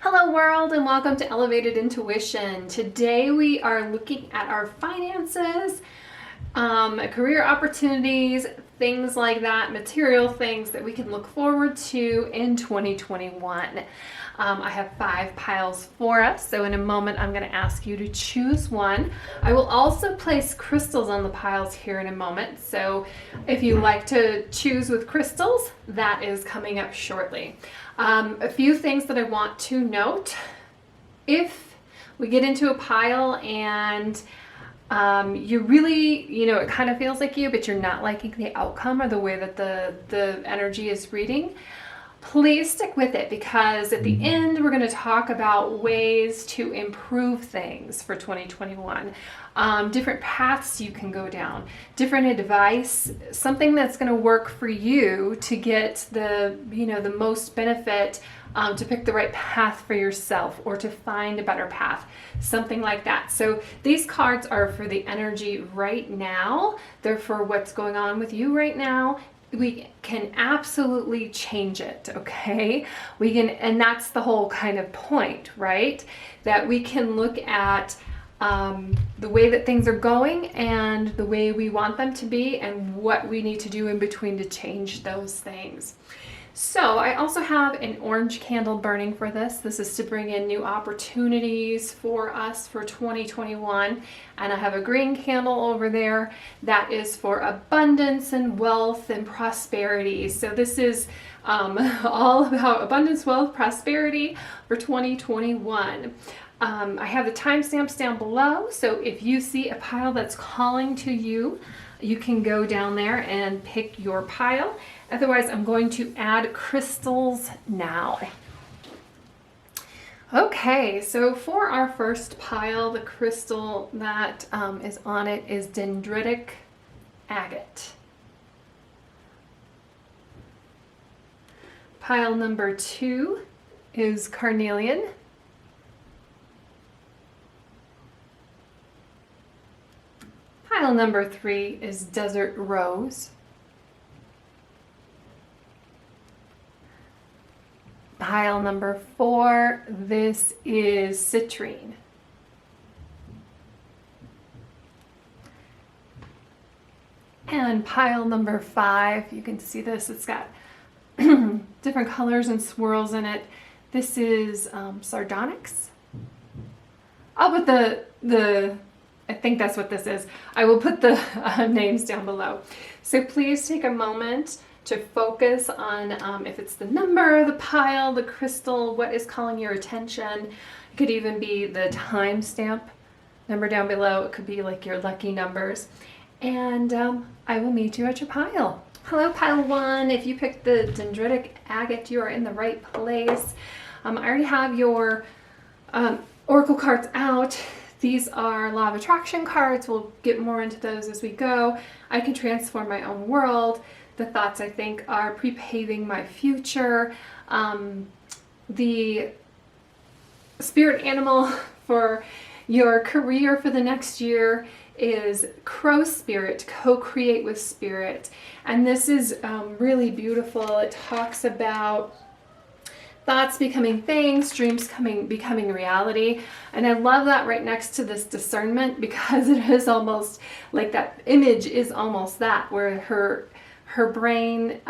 Hello world and welcome to Elevated Intuition. Today we are looking at our finances, career opportunities, things like that, material things that we can look forward to in 2021. I have 5 piles for us, so in a moment I'm going to ask you to choose one. I will also place crystals on the piles here in a moment, so if you like to choose with crystals, that is coming up shortly. A few things that I want to note. If we get into a pile and you really, it kind of feels like you, but you're not liking the outcome or the way that the energy is reading, please stick with it, because at the end we're going to talk about ways to improve things for 2021. Different paths you can go down, different advice, something that's going to work for you to get the most benefit, to pick the right path for yourself or to find a better path, something like that. So these cards are for the energy right now. They're for what's going on with you right now. We can absolutely change it, okay? We can, and that's the whole kind of point, right? That we can look at the way that things are going and the way we want them to be and what we need to do in between to change those things. So I also have an orange candle burning for this. This is to bring in new opportunities for us for 2021. And I have a green candle over there that is for abundance and wealth and prosperity. So this is all about abundance, wealth, prosperity for 2021. I have the timestamps down below, so if you see a pile that's calling to you, you can go down there and pick your pile. Otherwise, I'm going to add crystals now. Okay, so for our first pile, the crystal that is on it is Dendritic Agate. Pile number 2 is Carnelian. Pile number 3 is Desert Rose. Pile number 4, this is Citrine. And pile number 5, you can see this, it's got different colors and swirls in it. This is Sardonyx. I'll put I think that's what this is. I will put the names down below. So please take a moment to focus on if it's the number, the pile, the crystal, what is calling your attention. It could even be the timestamp number down below. It could be like your lucky numbers. And I will meet you at your pile. Hello, pile 1. If you picked the Dendritic Agate, you are in the right place. I already have your oracle cards out. These are Law of Attraction cards. We'll get more into those as we go. I can transform my own world. The thoughts, I think, are pre-paving my future. The spirit animal for your career for the next year is Crow Spirit, co-create with spirit. And this is really beautiful. It talks about thoughts becoming things, dreams becoming reality. And I love that right next to this discernment, because it is almost like that image is almost that, where her brain,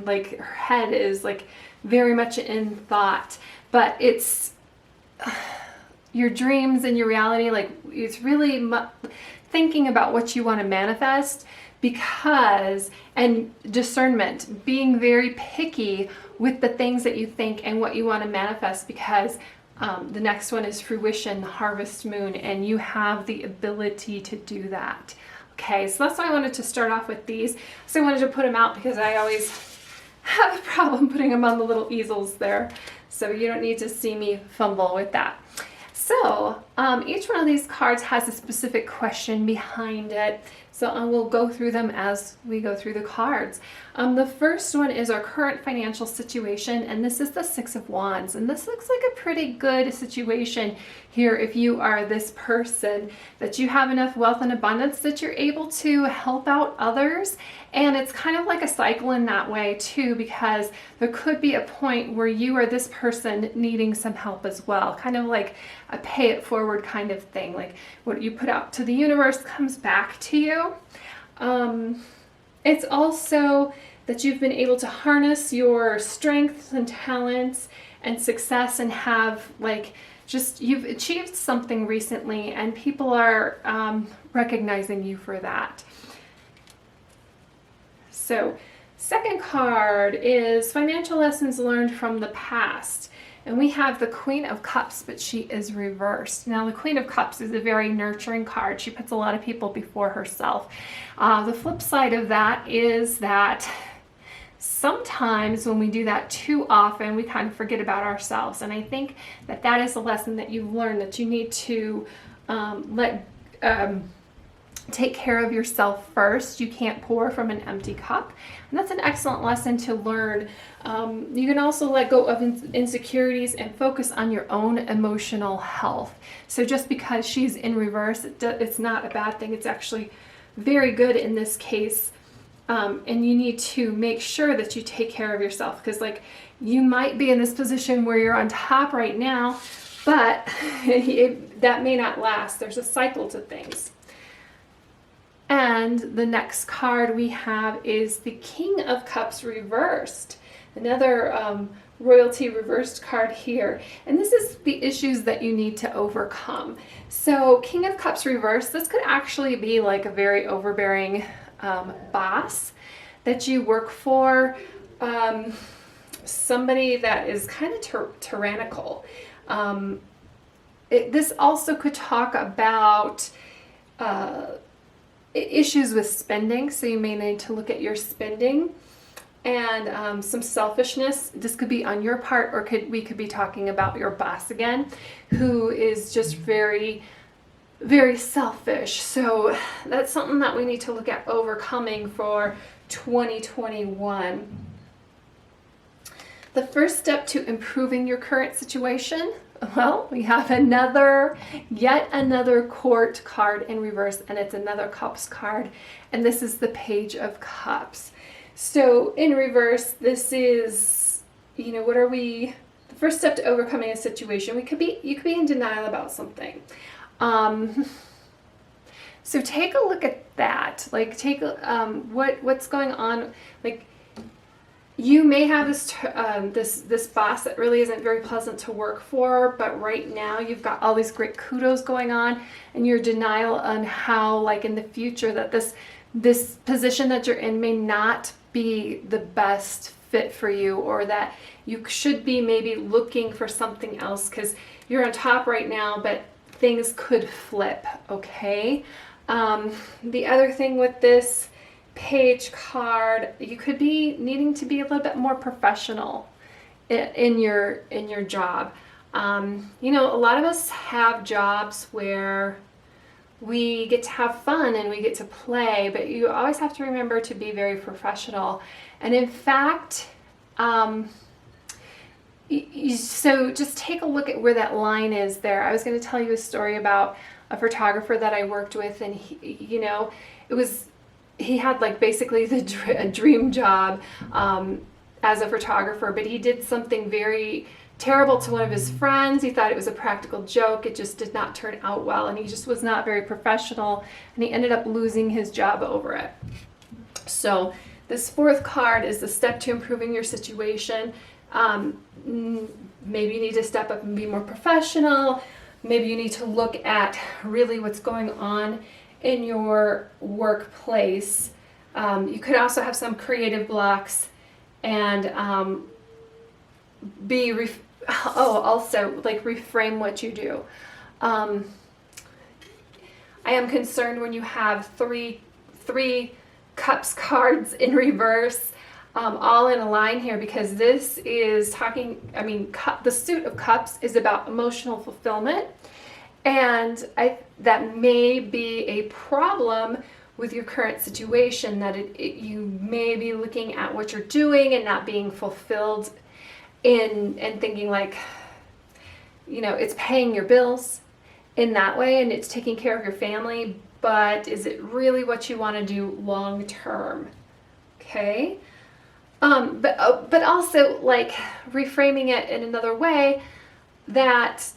like her head is like very much in thought, but it's your dreams and your reality, like it's really thinking about what you want to manifest, because, and discernment, being very picky with the things that you think and what you want to manifest, because the next one is fruition, the harvest moon, and you have the ability to do that. Okay, so that's why I wanted to start off with these. So I wanted to put them out because I always have a problem putting them on the little easels there. So you don't need to see me fumble with that. So Each one of these cards has a specific question behind it, so I will go through them as we go through the cards. The first one is our current financial situation, and this is the Six of Wands, and this looks like a pretty good situation here if you are this person, that you have enough wealth and abundance that you're able to help out others. And it's kind of like a cycle in that way too, because there could be a point where you are this person needing some help as well, kind of like a pay it forward kind of thing, like what you put out to the universe comes back to you. It's also that you've been able to harness your strengths and talents and success and have like just you've achieved something recently and people are recognizing you for that. So second card is financial lessons learned from the past. And we have the Queen of Cups, but she is reversed. Now, the Queen of Cups is a very nurturing card. She puts a lot of people before herself. The flip side of that is that sometimes when we do that too often, we kind of forget about ourselves. And I think that that is a lesson that you've learned, that you need to take care of yourself first. You can't pour from an empty cup. And that's an excellent lesson to learn. You can also let go of insecurities and focus on your own emotional health. So just because she's in reverse, it's not a bad thing. It's actually very good in this case. And you need to make sure that you take care of yourself, because like you might be in this position where you're on top right now, but that may not last. There's a cycle to things. And the next card we have is the King of Cups reversed. Another royalty reversed card here. And this is the issues that you need to overcome. So King of Cups reversed, this could actually be like a very overbearing boss that you work for. Somebody that is kind of tyrannical. This also could talk about issues with spending, so you may need to look at your spending and some selfishness. This could be on your part, or we could be talking about your boss again, who is just very, very selfish. So that's something that we need to look at overcoming for 2021. The first step to improving your current situation, well, we have yet another Court card in reverse, and it's another Cups card, and this is the Page of Cups. So in reverse, this is, the first step to overcoming a situation. You could be in denial about something. So take a look at that. Like what's going on. Like you may have this boss that really isn't very pleasant to work for, but right now you've got all these great kudos going on, and your denial on how, like in the future, that this position that you're in may not be the best fit for you, or that you should be maybe looking for something else because you're on top right now, but things could flip. Okay. The other thing with this Page card, you could be needing to be a little bit more professional in your job. A lot of us have jobs where we get to have fun and we get to play, but you always have to remember to be very professional. And in fact, so just take a look at where that line is there. I was going to tell you a story about a photographer that I worked with, and he had like basically a dream job as a photographer, but he did something very terrible to one of his friends. He thought it was a practical joke. It just did not turn out well, and he just was not very professional, and he ended up losing his job over it. So this fourth card is the step to improving your situation. Maybe you need to step up and be more professional. Maybe you need to look at really what's going on in your workplace. You could also have some creative blocks, and also like reframe what you do. I am concerned when you have three Cups cards in reverse, all in a line here, because this is talking, the suit of Cups is about emotional fulfillment. And that may be a problem with your current situation, that you may be looking at what you're doing and not being fulfilled and thinking like, you know, it's paying your bills in that way and it's taking care of your family, but is it really what you want to do long term? Okay. But also like reframing it in another way, that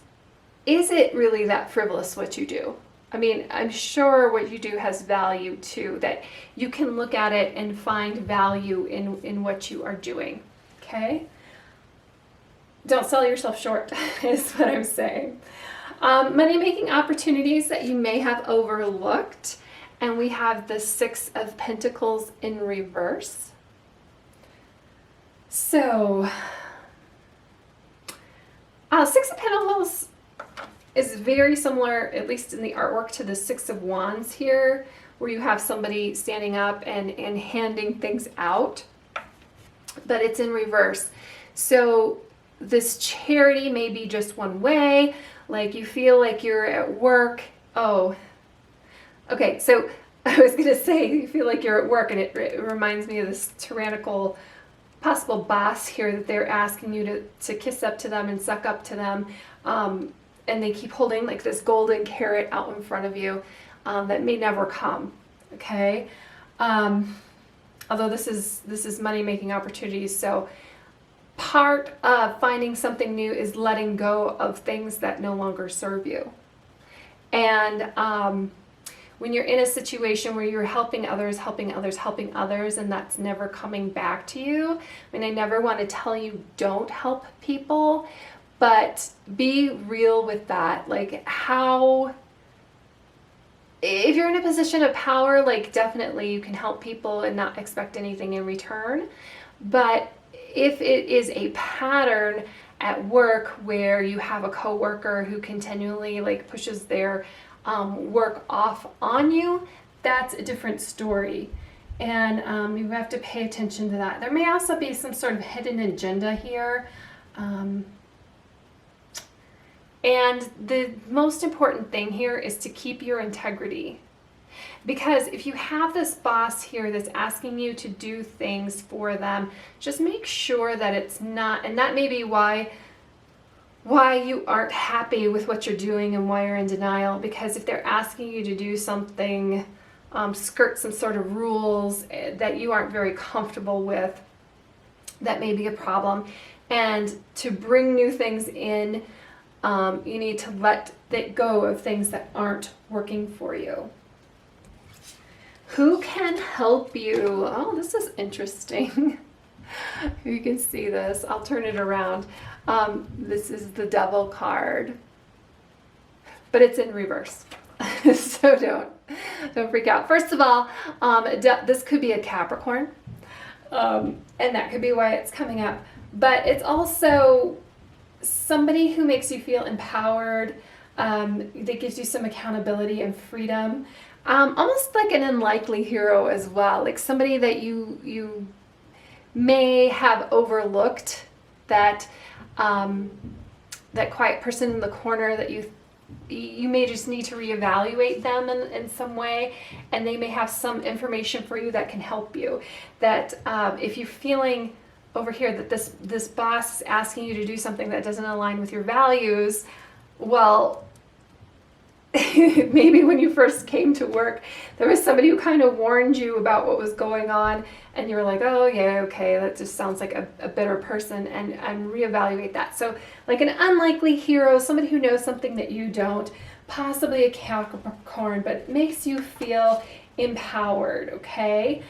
is it really that frivolous what you do? I mean, I'm sure what you do has value too, that you can look at it and find value in what you are doing. Okay? Don't sell yourself short is what I'm saying. Money-making opportunities that you may have overlooked. And we have the Six of Pentacles in reverse. So, Six of Pentacles is very similar, at least in the artwork, to the Six of Wands here, where you have somebody standing up and handing things out, but it's in reverse. So this charity may be just one way, like you feel like you're at work. Oh, okay, so I was going to say you feel like you're at work, and it reminds me of this tyrannical possible boss here, that they're asking you to kiss up to them and suck up to them. And they keep holding like this golden carrot out in front of you that may never come, okay? Although this is money-making opportunities, so part of finding something new is letting go of things that no longer serve you. And when you're in a situation where you're helping others, and that's never coming back to you, I mean, I never want to tell you don't help people, but be real with that. Like, how, if you're in a position of power, like definitely you can help people and not expect anything in return. But if it is a pattern at work where you have a coworker who continually like pushes their work off on you, that's a different story. And you have to pay attention to that. There may also be some sort of hidden agenda here. And the most important thing here is to keep your integrity. Because if you have this boss here that's asking you to do things for them, just make sure that it's not, and that may be why you aren't happy with what you're doing and why you're in denial. Because if they're asking you to do something, skirt some sort of rules that you aren't very comfortable with, that may be a problem. And to bring new things in, you need to let it go of things that aren't working for you. Who can help you? Oh, this is interesting. You can see this. I'll turn it around. This is the Devil card, but it's in reverse. So don't freak out. First of all, this could be a Capricorn, and that could be why it's coming up. But it's also somebody who makes you feel empowered, that gives you some accountability and freedom. Almost like an unlikely hero as well, like somebody that you may have overlooked, that that quiet person in the corner that you may just need to reevaluate them in some way, and they may have some information for you that can help you. That if you're feeling over here that this boss is asking you to do something that doesn't align with your values, well, maybe when you first came to work, there was somebody who kind of warned you about what was going on, and you were like, oh yeah, okay, that just sounds like a bitter person, and reevaluate that. So like an unlikely hero, somebody who knows something that you don't, possibly a Capricorn, but makes you feel empowered, okay?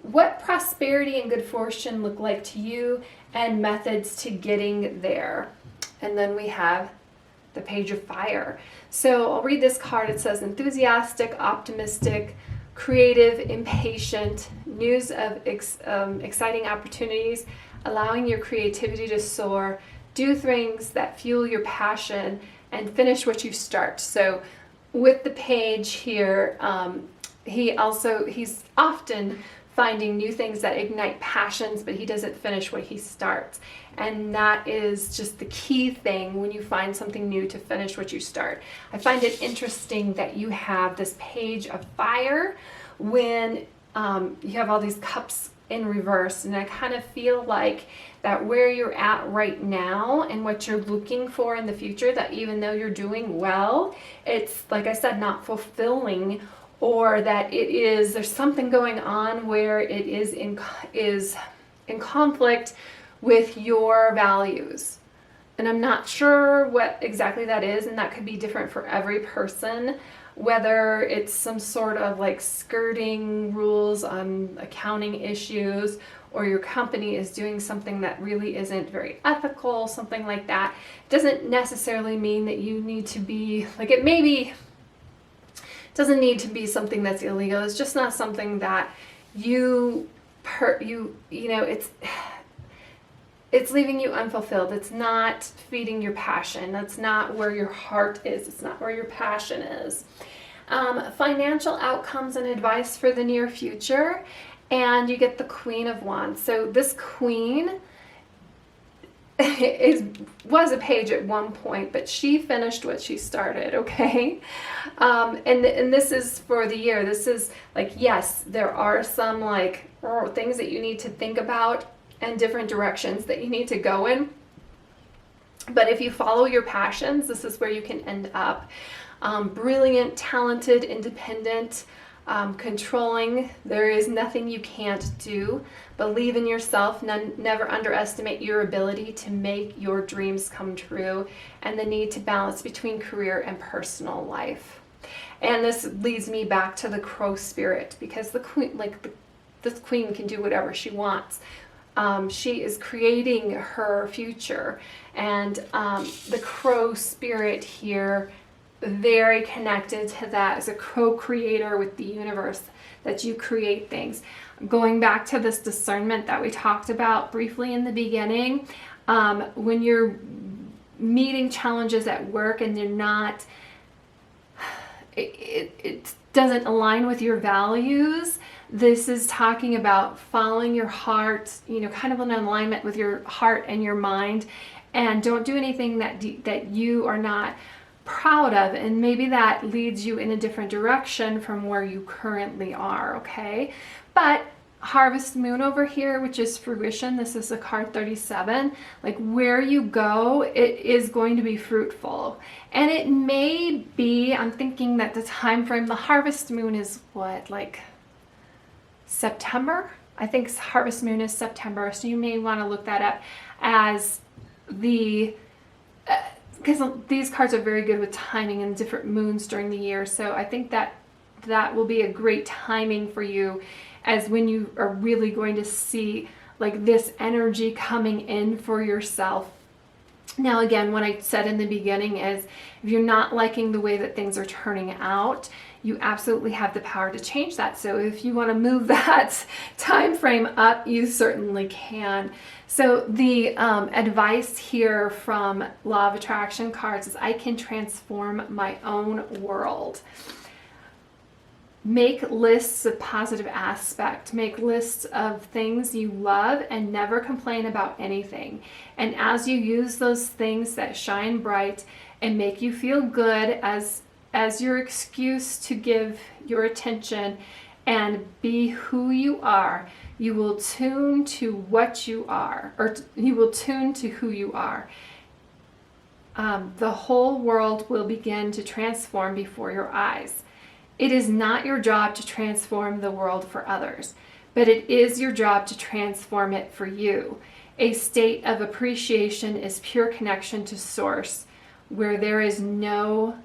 What prosperity and good fortune look like to you, and methods to getting there. And then we have the Page of Fire. So I'll read this card. It says enthusiastic, optimistic, creative, impatient, news of exciting opportunities, allowing your creativity to soar, do things that fuel your passion, and finish what you start. So with the page here, he's often finding new things that ignite passions, but he doesn't finish what he starts. And that is just the key thing when you find something new, to finish what you start. I find it interesting that you have this page of fire when you have all these cups in reverse, and I kind of feel like that where you're at right now and what you're looking for in the future, that even though you're doing well, it's, like I said, not fulfilling, or that there's something going on where it is in conflict with your values. And I'm not sure what exactly that is, and that could be different for every person, whether it's some sort of like skirting rules on accounting issues, or your company is doing something that really isn't very ethical, something like that. It doesn't necessarily mean that you need to be, like, it doesn't need to be something that's illegal. It's just not something that it's leaving you unfulfilled. It's not feeding your passion. That's not where your heart is. It's not where your passion is. Financial outcomes and advice for the near future. And you get the Queen of Wands. So this Queen was a page at one point, but she finished what she started, okay? And this is for the year. This is like, yes, there are some like things that you need to think about and different directions that you need to go in. But if you follow your passions, this is where you can end up. Brilliant, talented, independent, controlling. There is nothing you can't do. Believe in yourself. Never underestimate your ability to make your dreams come true, and the need to balance between career and personal life. And this leads me back to the crow spirit, because the queen, this queen can do whatever she wants. She is creating her future, and the crow spirit here, very connected to that as a co-creator with the universe, that you create things. Going back to this discernment that we talked about briefly in the beginning, when you're meeting challenges at work and you're not, it doesn't align with your values, this is talking about following your heart, kind of in alignment with your heart and your mind, and don't do anything that you are not proud of, and maybe that leads you in a different direction from where you currently are, okay? But Harvest Moon over here, which is fruition, this is a card 37, like where you go, it is going to be fruitful. And it may be, I'm thinking that the time frame, the Harvest Moon is what, like September? I think Harvest Moon is September, so you may want to look that up as the because these cards are very good with timing and different moons during the year. So I think that will be a great timing for you, as when you are really going to see like this energy coming in for yourself. Now, again, what I said in the beginning is, if you're not liking the way that things are turning out, you absolutely have the power to change that. So if you want to move that time frame up, you certainly can. So the advice here from Law of Attraction cards is, I can transform my own world. Make lists of positive aspect. Make lists of things you love and never complain about anything. And as you use those things that shine bright and make you feel good as your excuse to give your attention and be who you are, you will tune to what you are, or you will tune to who you are. The whole world will begin to transform before your eyes. It is not your job to transform the world for others, but it is your job to transform it for you. A state of appreciation is pure connection to source, where there is no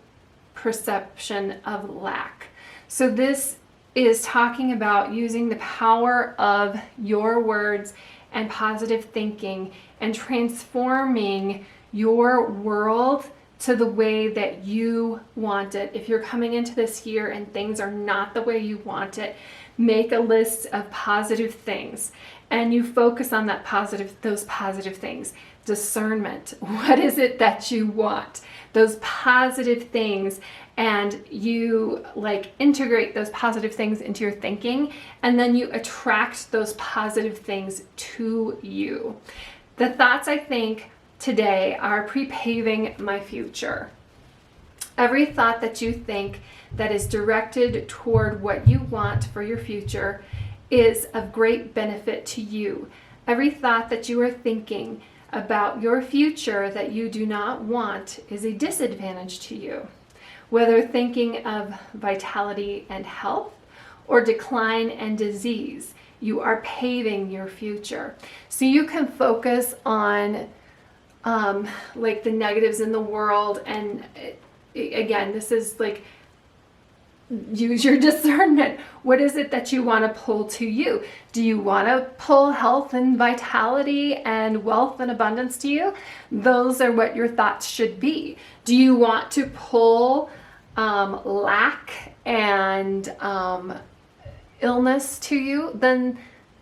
perception of lack. So this is talking about using the power of your words and positive thinking and transforming your world to the way that you want it. If you're coming into this year and things are not the way you want it, make a list of positive things and you focus on those positive things. Discernment. What is it that you want? Those positive things, and you like integrate those positive things into your thinking, and then you attract those positive things to you. The thoughts I think today are pre-paving my future. Every thought that you think that is directed toward what you want for your future is of great benefit to you. Every thought that you are thinking about your future that you do not want is a disadvantage to you. Whether thinking of vitality and health or decline and disease, you are paving your future. So you can focus on like the negatives in the world, and again, this is like, use your discernment. What is it that you want to pull to you? Do you want to pull health and vitality and wealth and abundance to you? Those are what your thoughts should be. Do you want to pull lack and illness to you? Then,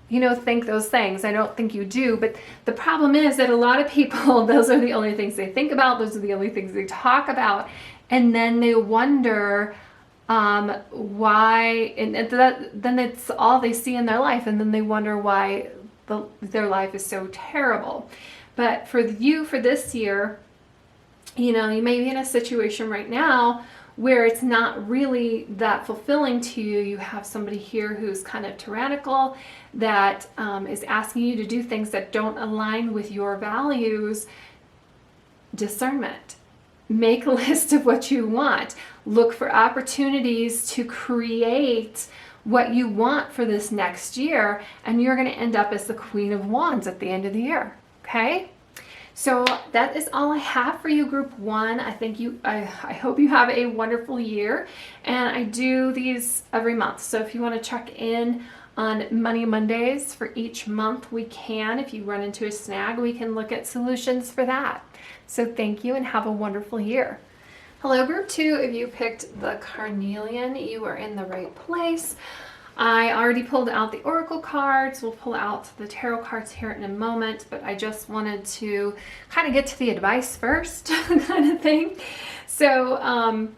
you know, think those things. I don't think you do, but the problem is that a lot of people, those are the only things they think about. Those are the only things they talk about. And then they wonder why, and then it's all they see in their life, and then they wonder why their life is so terrible. But for you, for this year, you know, you may be in a situation right now where it's not really that fulfilling to you. You have somebody here who's kind of tyrannical, that is asking you to do things that don't align with your values. Discernment. Make a list of what you want. Look for opportunities to create what you want for this next year, and you're going to end up as the Queen of Wands at the end of the year. Okay? So that is all I have for you, Group 1. I hope you have a wonderful year, and I do these every month. So if you want to check in on Money Mondays for each month, we can. If you run into a snag, we can look at solutions for that. So thank you and have a wonderful year. Hello, Group 2. If you picked the Carnelian, you are in the right place. I already pulled out the Oracle cards. We'll pull out the Tarot cards here in a moment, but I just wanted to kind of get to the advice first kind of thing. So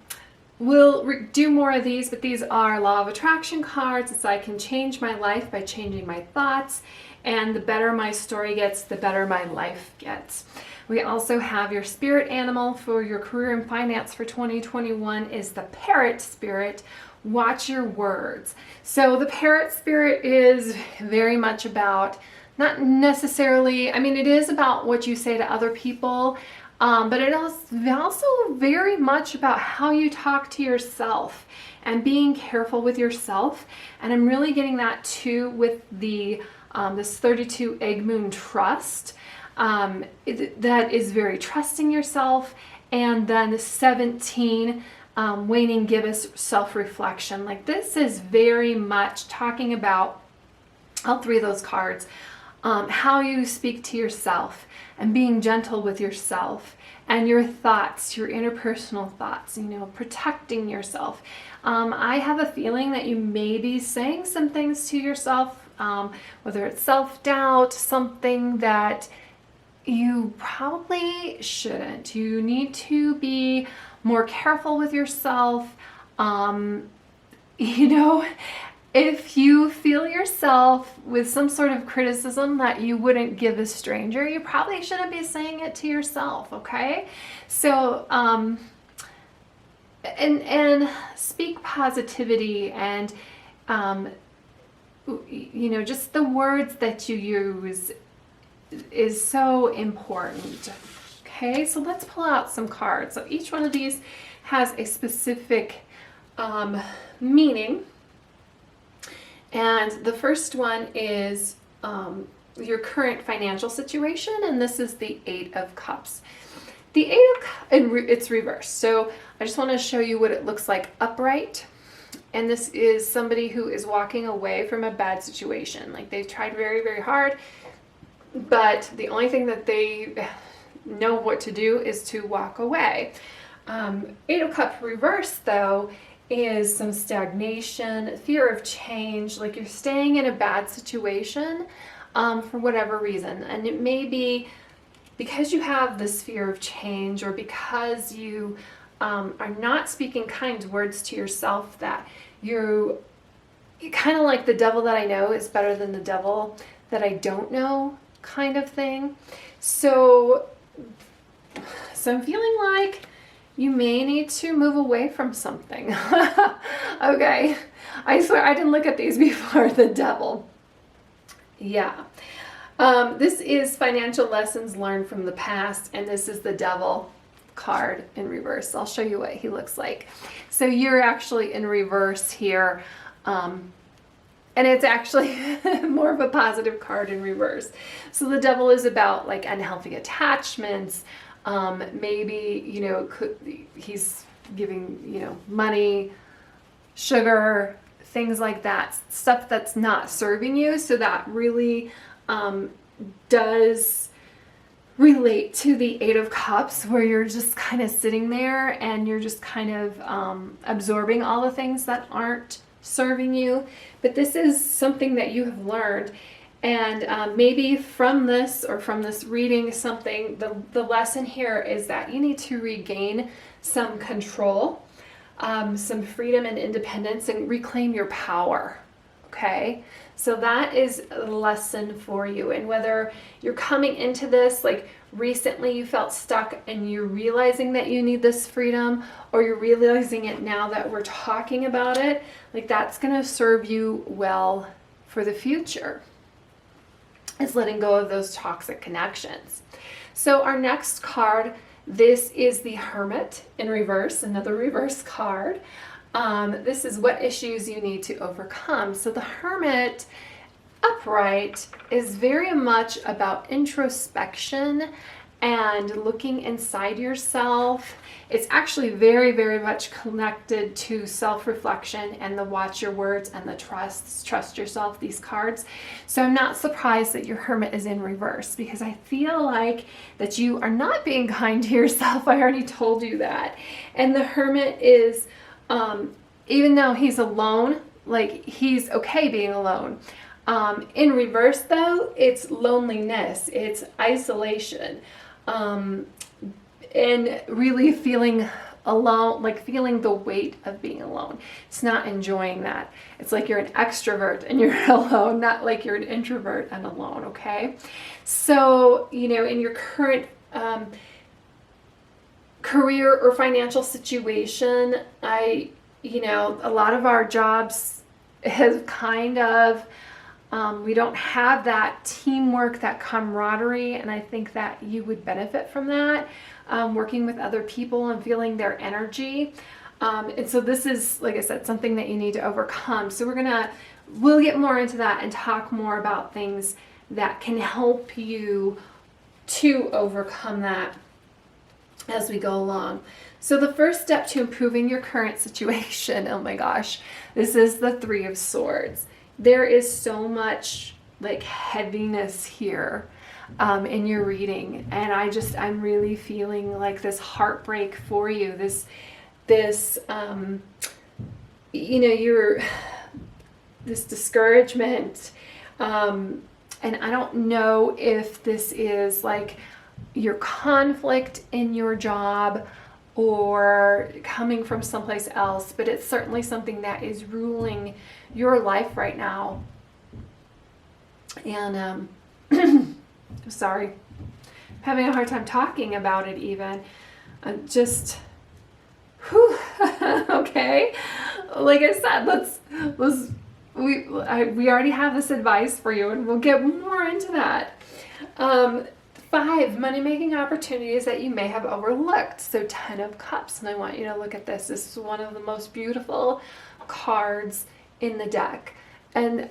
we'll do more of these, but these are Law of Attraction cards. It's I can change my life by changing my thoughts, and the better my story gets, the better my life gets. We also have your spirit animal for your career and finance for 2021 is the parrot spirit. Watch your words. So the parrot spirit is very much about, not necessarily, I mean, it is about what you say to other people, but it is also very much about how you talk to yourself and being careful with yourself. And I'm really getting that too with the this 32 egg moon trust. That is very trusting yourself. And then the 17 waning gibbous self-reflection. Like this is very much talking about all three of those cards, how you speak to yourself and being gentle with yourself and your thoughts, your interpersonal thoughts, you know, protecting yourself. I have a feeling that you may be saying some things to yourself, whether it's self-doubt, something that you probably shouldn't. You need to be more careful with yourself. You know, if you feel yourself with some sort of criticism that you wouldn't give a stranger, you probably shouldn't be saying it to yourself, okay? So, and speak positivity and, you know, just the words that you use is so important. Okay, so let's pull out some cards. So each one of these has a specific meaning. And the first one is your current financial situation, and this is the 8 of Cups. The 8 of Cups, and it's reversed. So I just want to show you what it looks like upright. And this is somebody who is walking away from a bad situation. Like they've tried very, very hard, but the only thing that they know what to do is to walk away. 8 of Cups reversed, though, is some stagnation, fear of change, like you're staying in a bad situation, for whatever reason. And it may be because you have this fear of change, or because you are not speaking kind words to yourself, that you're kind of like the devil that I know is better than the devil that I don't know kind of thing. So I'm feeling like you may need to move away from something. Okay, I swear I didn't look at these before. The devil. Yeah. This is financial lessons learned from the past, and this is the devil card in reverse. I'll show you what he looks like. So you're actually in reverse here, and it's actually more of a positive card in reverse. So the devil is about like unhealthy attachments. Maybe, you know, he's giving, you know, money, sugar, things like that, stuff that's not serving you. So that really does relate to the Eight of Cups, where you're just kind of sitting there and you're just kind of absorbing all the things that aren't serving you. But this is something that you have learned, and maybe from this, or from this reading, something, the lesson here is that you need to regain some control, some freedom and independence, and reclaim your power. Okay, so that is a lesson for you. And whether you're coming into this, like recently you felt stuck and you're realizing that you need this freedom, or you're realizing it now that we're talking about it, like that's going to serve you well for the future, is letting go of those toxic connections. So our next card, this is the Hermit in reverse, another reverse card. This is what issues you need to overcome. So the Hermit upright is very much about introspection and looking inside yourself. It's actually very, very much connected to self-reflection and the watch your words and the trust yourself, these cards. So I'm not surprised that your Hermit is in reverse, because I feel like that you are not being kind to yourself. I already told you that. And the Hermit is, even though he's alone, like he's okay being alone. In reverse though, it's loneliness, it's isolation, and really feeling alone, like feeling the weight of being alone. It's not enjoying that. It's like you're an extrovert and you're alone, not like you're an introvert and alone, okay? So, you know, in your current career or financial situation, you know, a lot of our jobs has kind of, we don't have that teamwork, that camaraderie, and I think that you would benefit from that, working with other people and feeling their energy. And so this is, like I said, something that you need to overcome. So we'll get more into that and talk more about things that can help you to overcome that as we go along. So the first step to improving your current situation, oh my gosh, this is the Three of Swords. There is so much like heaviness here in your reading, and I'm really feeling like this heartbreak for you, this you know, this discouragement, and I don't know if this is like your conflict in your job or coming from someplace else, but it's certainly something that is ruling your life right now. And sorry, I'm having a hard time talking about it even. Just whew, okay, like I said, we already have this advice for you, and we'll get more into that. 5 money-making opportunities that you may have overlooked. So 10 of Cups, and I want you to look at this. This is one of the most beautiful cards in the deck. And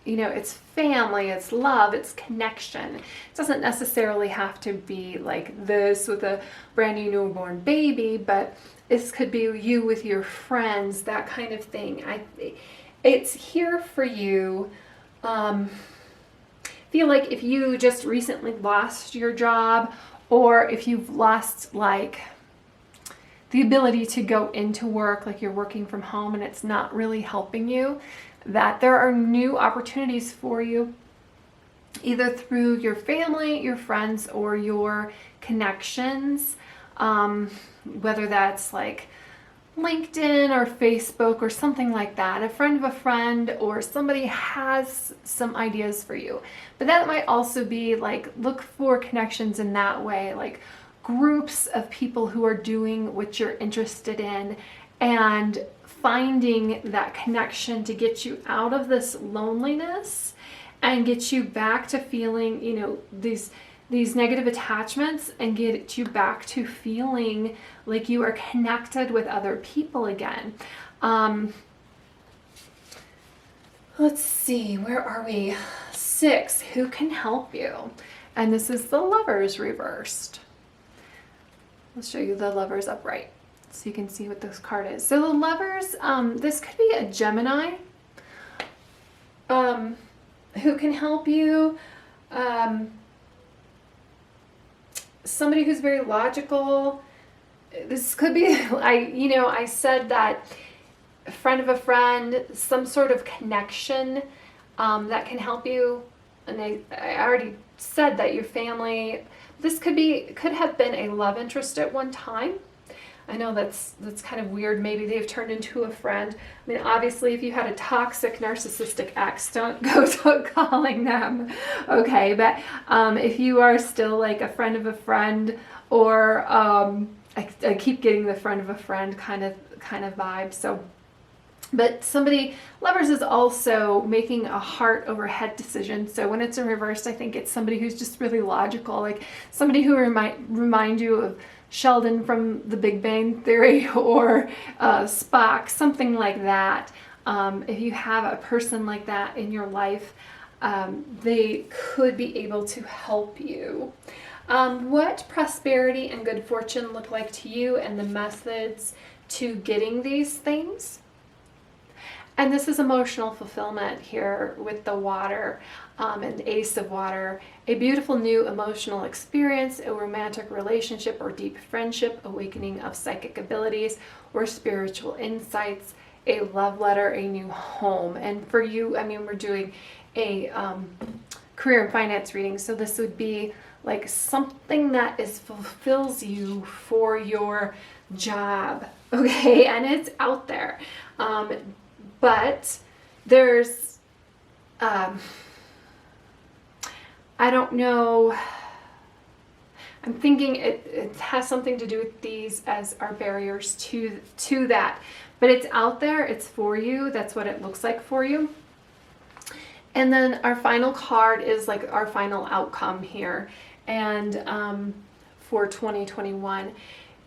you know, it's family, it's love, it's connection. It doesn't necessarily have to be like this with a brand new newborn baby, but this could be you with your friends, that kind of thing. It's here for you. Feel like if you just recently lost your job, or if you've lost like the ability to go into work, like you're working from home and it's not really helping you, that there are new opportunities for you either through your family, your friends, or your connections, whether that's like LinkedIn or Facebook or something like that. A friend of a friend or somebody has some ideas for you. But that might also be like, look for connections in that way, like groups of people who are doing what you're interested in, and finding that connection to get you out of this loneliness and get you back to feeling, you know, these negative attachments, and get you back to feeling like you are connected with other people again. Let's see, where are we? 6, who can help you? And this is the Lovers reversed. Let's show you the Lovers upright so you can see what this card is. So the Lovers, this could be a Gemini who can help you. Somebody who's very logical. This could be, I said that a friend of a friend, some sort of connection that can help you. And I already said that your family, this could have been a love interest at one time. I know that's kind of weird. Maybe they've turned into a friend. I mean, obviously, if you had a toxic narcissistic ex, don't go calling them. Okay, but if you are still like a friend of a friend, or I keep getting the friend of a friend kind of vibe. So, but Lovers is also making a heart over head decision. So when it's in reversed, I think it's somebody who's just really logical, like somebody who remind you of Sheldon from The Big Bang Theory, or Spock, something like that. If you have a person like that in your life, they could be able to help you. What prosperity and good fortune look like to you, and the methods to getting these things. And this is emotional fulfillment here with the water and Ace of Water. A beautiful new emotional experience, a romantic relationship or deep friendship, awakening of psychic abilities or spiritual insights, a love letter, a new home. And for you, I mean, we're doing a career and finance reading. So this would be like something that fulfills you for your job. Okay, and it's out there. But there's, I don't know, I'm thinking it has something to do with these as our barriers to that. But it's out there, it's for you, that's what it looks like for you. And then our final card is like our final outcome here, and for 2021.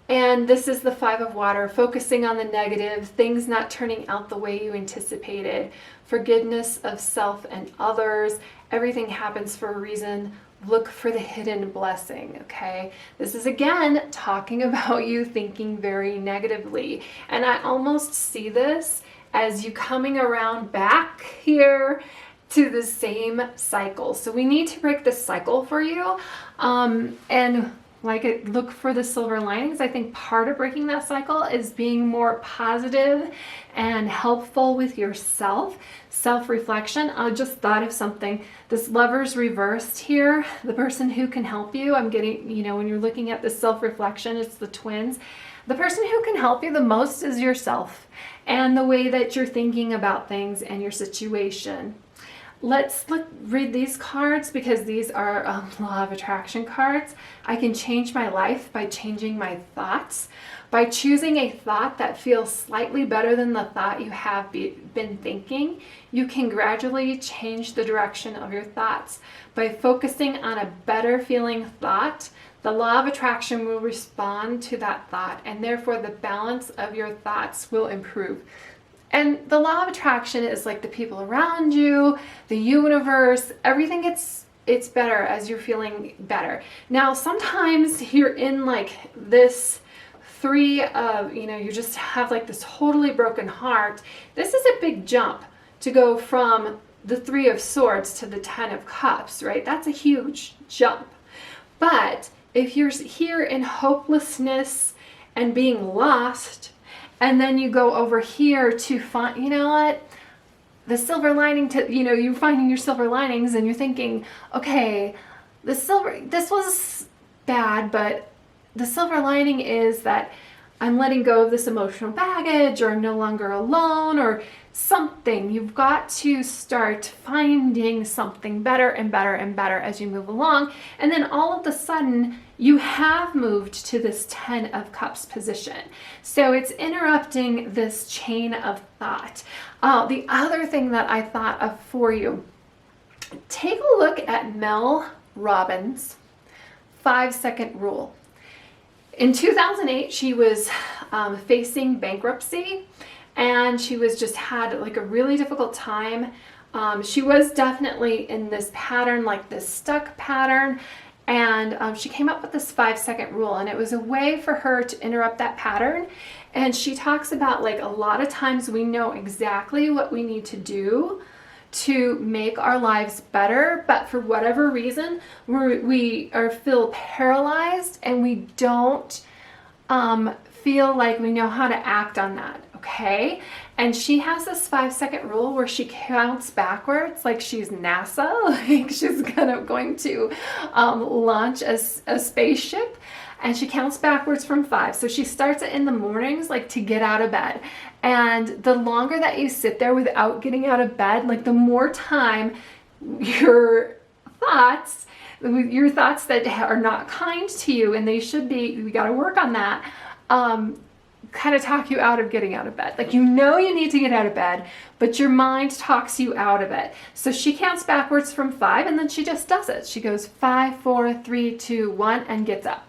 And this is the 5 of Water, focusing on the negative, things not turning out the way you anticipated, forgiveness of self and others, everything happens for a reason, look for the hidden blessing, okay? This is again talking about you thinking very negatively. And I almost see this as you coming around back here to the same cycle. So we need to break this cycle for you. Look for the silver linings. I think part of breaking that cycle is being more positive and helpful with yourself. Self-reflection. I just thought of something. This Lovers reversed here, the person who can help you. I'm getting, when you're looking at this self-reflection, it's the twins. The person who can help you the most is yourself, and the way that you're thinking about things and your situation. Let's read these cards, because these are Law of Attraction cards. I can change my life by changing my thoughts. By choosing a thought that feels slightly better than the thought you have been thinking, you can gradually change the direction of your thoughts. By focusing on a better feeling thought, the Law of Attraction will respond to that thought, and therefore the balance of your thoughts will improve. And the Law of Attraction is like the people around you, the universe, everything it's better as you're feeling better. Now, sometimes you're in like this 3 of, you just have like this totally broken heart. This is a big jump to go from the 3 of Swords to the 10 of Cups, right? That's a huge jump. But if you're here in hopelessness and being lost, and then you go over here to find, the silver lining to, you know, you're finding your silver linings and you're thinking, okay, this was bad, but the silver lining is that I'm letting go of this emotional baggage, or I'm no longer alone, or something. You've got to start finding something better and better and better as you move along. And then all of a sudden, you have moved to this 10 of Cups position. So it's interrupting this chain of thought. The other thing that I thought of for you, take a look at Mel Robbins' 5-second rule. In 2008, she was facing bankruptcy, and she was just had like a really difficult time. She was definitely in this pattern, like this stuck pattern, and she came up with this 5-second rule, and it was a way for her to interrupt that pattern. And she talks about, like, a lot of times we know exactly what we need to do to make our lives better, but for whatever reason, we feel paralyzed, and we don't feel like we know how to act on that, okay? And she has this 5-second rule where she counts backwards like she's NASA, like she's going to launch a spaceship, and she counts backwards from 5. So she starts it in the mornings, like to get out of bed. And the longer that you sit there without getting out of bed, like the more time your thoughts that are not kind to you, and they should be, we got to work on that, kind of talk you out of getting out of bed. Like, you know you need to get out of bed, but your mind talks you out of it. So she counts backwards from 5, and then she just does it. She goes 5, 4, 3, 2, 1, and gets up.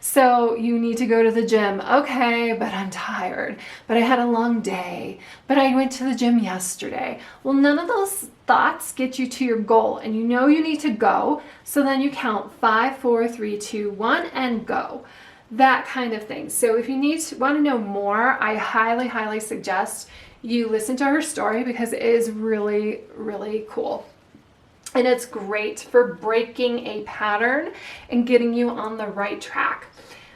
So you need to go to the gym. Okay, but I'm tired. But I had a long day. But I went to the gym yesterday. Well, none of those thoughts get you to your goal, and you know you need to go. So then you count 5, 4, 3, 2, 1, and go. That kind of thing. So if you want to know more, I highly, highly suggest you listen to her story, because it is really, really cool. And it's great for breaking a pattern and getting you on the right track.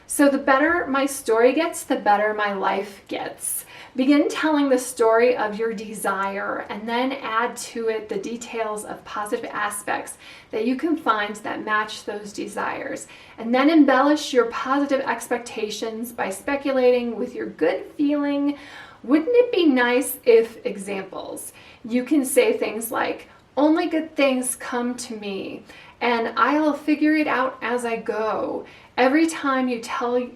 So the better my story gets, the better my life gets. Begin telling the story of your desire, and then add to it the details of positive aspects that you can find that match those desires. And then embellish your positive expectations by speculating with your good feeling. Wouldn't it be nice if examples? You can say things like, only good things come to me, and I'll figure it out as I go. Every time you tell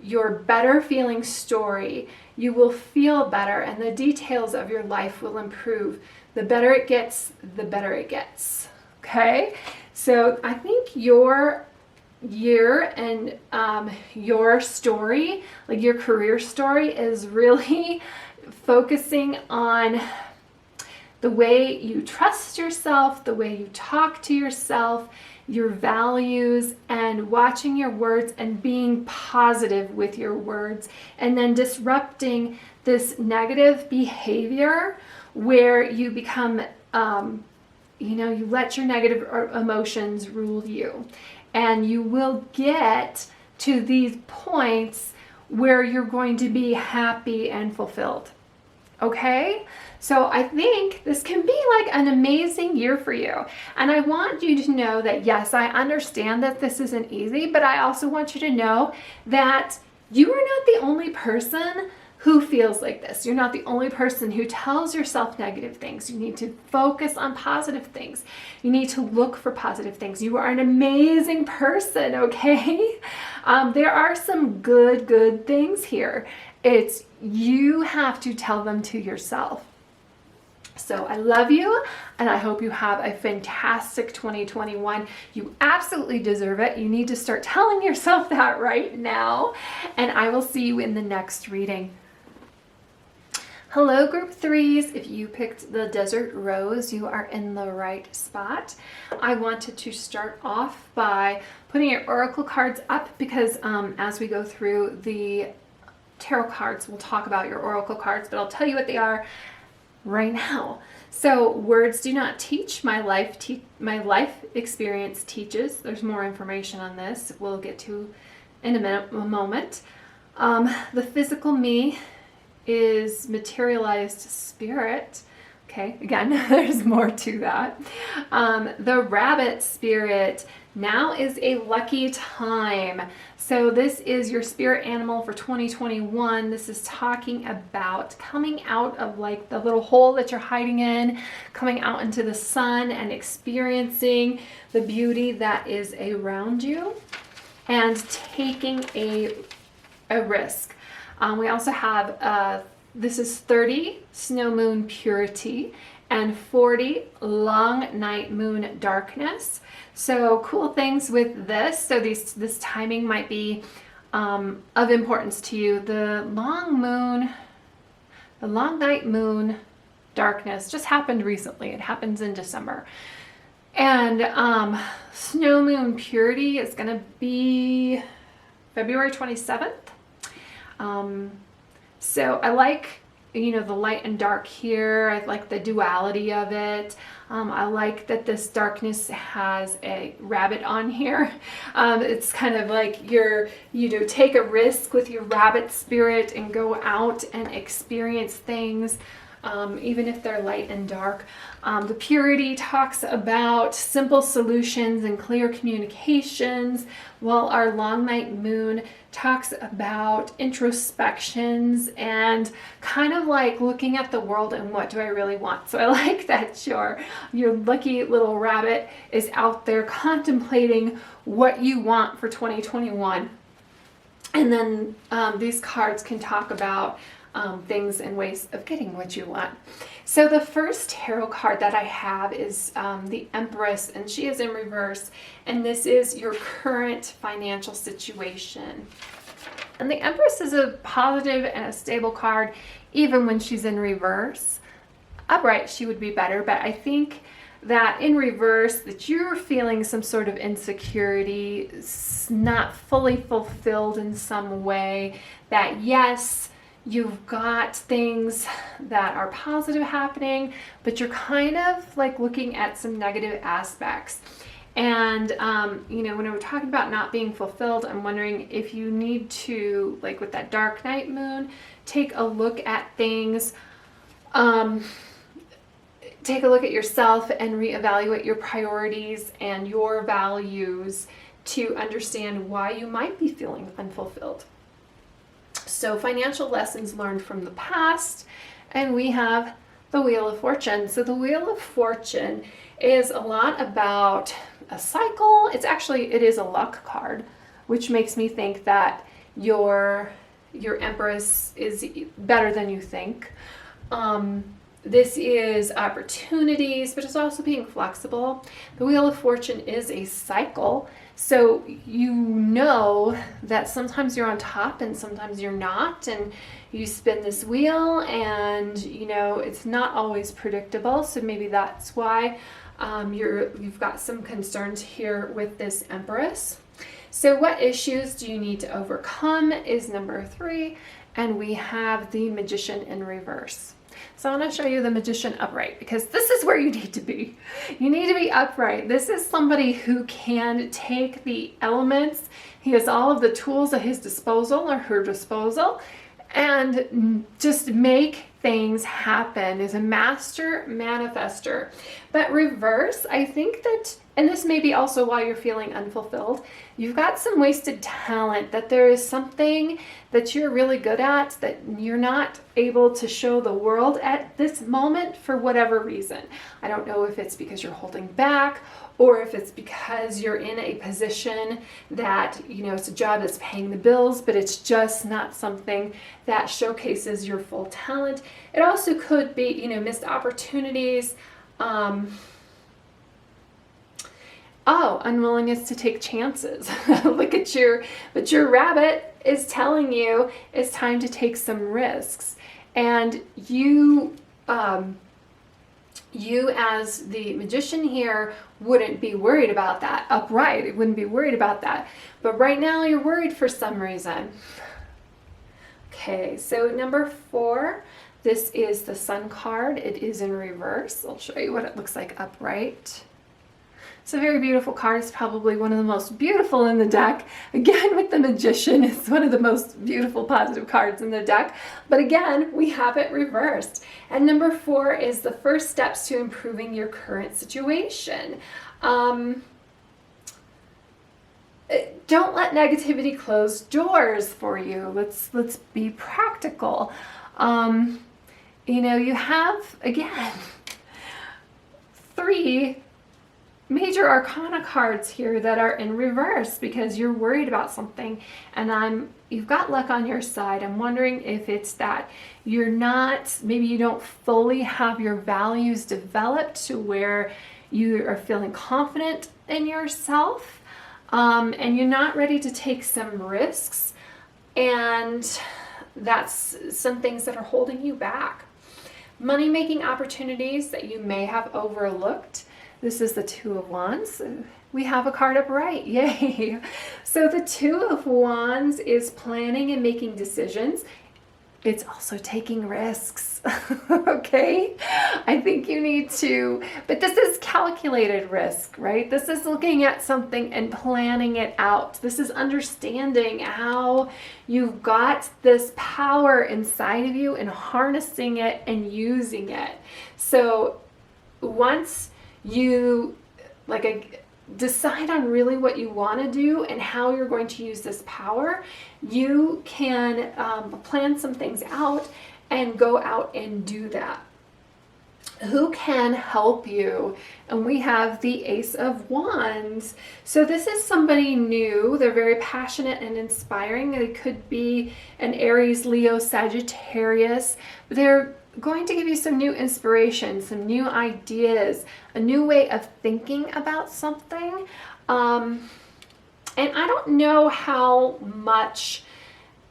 your better feeling story, you will feel better, and the details of your life will improve. The better it gets, the better it gets. Okay? So I think your year and your story, like your career story, is really focusing on the way you trust yourself, the way you talk to yourself, your values, and watching your words and being positive with your words, and then disrupting this negative behavior where you become, you let your negative emotions rule you. And you will get to these points where you're going to be happy and fulfilled. Okay? So I think this can be like an amazing year for you. And I want you to know that, yes, I understand that this isn't easy, but I also want you to know that you are not the only person who feels like this. You're not the only person who tells yourself negative things. You need to focus on positive things. You need to look for positive things. You are an amazing person, okay? There are some good things here. It's you have to tell them to yourself. So I love you, and I hope you have a fantastic 2021. You absolutely deserve it. You need to start telling yourself that right now, and I will see you in the next reading. Hello, Group 3s. If you picked the Desert Rose, you are in the right spot. I wanted to start off by putting your oracle cards up because as we go through the tarot cards, we'll talk about your oracle cards, but I'll tell you what they are right now. So, words do not teach. My life experience teaches. There's more information on this we'll get to in a moment. The physical me is materialized spirit. Okay, again, there's more to that. The rabbit spirit, now is a lucky time. So this is your spirit animal for 2021. This is talking about coming out of like the little hole that you're hiding in, coming out into the sun and experiencing the beauty that is around you and taking a risk. We also have this is 30 snow moon purity and 40 long night moon darkness. So cool things with this. So this timing might be of importance to you. The long night moon darkness just happened recently. It happens in December. And snow moon purity is going to be February 27th. So I like, you know, the light and dark here. I like the duality of it. I like that this darkness has a rabbit on here. It's kind of like you take a risk with your rabbit spirit and go out and experience things, even if they're light and dark. The purity talks about simple solutions and clear communications, while our long night moon talks about introspections and kind of like looking at the world and what do I really want. So I like that your lucky little rabbit is out there contemplating what you want for 2021. And then these cards can talk about things and ways of getting what you want. So the first tarot card that I have is the Empress, and she is in reverse, and this is your current financial situation. And the Empress is a positive and a stable card even when she's in reverse. Upright she would be better, but I think that in reverse that you're feeling some sort of insecurity, not fully fulfilled in some way, that yes, you've got things that are positive happening, but you're kind of like looking at some negative aspects. And, you know, when we're talking about not being fulfilled, I'm wondering if you need to, like with that dark night moon, take a look at things, take a look at yourself and reevaluate your priorities and your values to understand why you might be feeling unfulfilled. So financial lessons learned from the past, and we have the Wheel of Fortune. So the Wheel of Fortune is a lot about a cycle. It is a luck card, which makes me think that your Empress is better than you think. This is opportunities, but it's also being flexible. The Wheel of Fortune is a cycle. So you know that sometimes you're on top and sometimes you're not, and you spin this wheel and you know it's not always predictable. So maybe that's why you've got some concerns here with this Empress. So what issues do you need to overcome is number 3, and we have the Magician in reverse. So I want to show you the Magician upright, because this is where you need to be. You need to be upright. This is somebody who can take the elements. He has all of the tools at his disposal or her disposal and just make things happen. Is a master manifester. But reverse, I think that, and this may be also why you're feeling unfulfilled, you've got some wasted talent, that there is something that you're really good at that you're not able to show the world at this moment for whatever reason. I don't know if it's because you're holding back or if it's because you're in a position that, you know, it's a job that's paying the bills, but it's just not something that showcases your full talent. It also could be, you know, missed opportunities, unwillingness to take chances. Look at but your rabbit is telling you it's time to take some risks. And you as the Magician here wouldn't be worried about that. Upright, it wouldn't be worried about that. But right now you're worried for some reason. Okay, so number 4, this is the Sun card. It is in reverse. I'll show you what it looks like upright. It's a very beautiful card. It's probably one of the most beautiful in the deck. Again, with the Magician, it's one of the most beautiful positive cards in the deck. But again, we have it reversed. And number 4 is the first steps to improving your current situation. Don't let negativity close doors for you. Let's be practical. You know, you have, again, 3 major arcana cards here that are in reverse because you're worried about something, and you've got luck on your side. I'm wondering if it's that you're not, maybe you don't fully have your values developed to where you are feeling confident in yourself, and you're not ready to take some risks, and that's some things that are holding you back. Money-making opportunities that you may have overlooked. This is the 2 of Wands. We have a card upright, yay. So the 2 of Wands is planning and making decisions. It's also taking risks, okay? I think you need to, but this is calculated risk, right? This is looking at something and planning it out. This is understanding how you've got this power inside of you and harnessing it and using it. So once you decide on really what you want to do and how you're going to use this power, you can plan some things out and go out and do that. Who can help you? And we have the Ace of Wands. So this is somebody new. They're very passionate and inspiring. They could be an Aries, Leo, Sagittarius. They're going to give you some new inspiration, some new ideas, a new way of thinking about something. And I don't know how much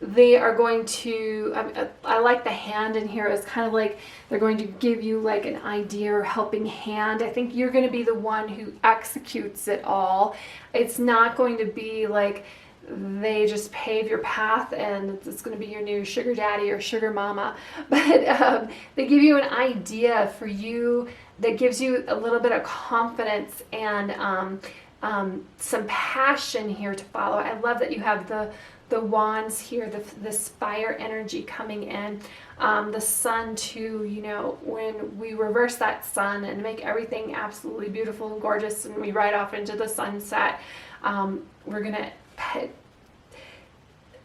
they are going to, I like the hand in here. It's kind of like they're going to give you like an idea or helping hand. I think you're going to be the one who executes it all. It's not going to be like they just pave your path and it's going to be your new sugar daddy or sugar mama, but they give you an idea for you that gives you a little bit of confidence and some passion here to follow. I love that you have the wands here, this fire energy coming in, the sun too. You know, when we reverse that sun and make everything absolutely beautiful and gorgeous and we ride off into the sunset, we're gonna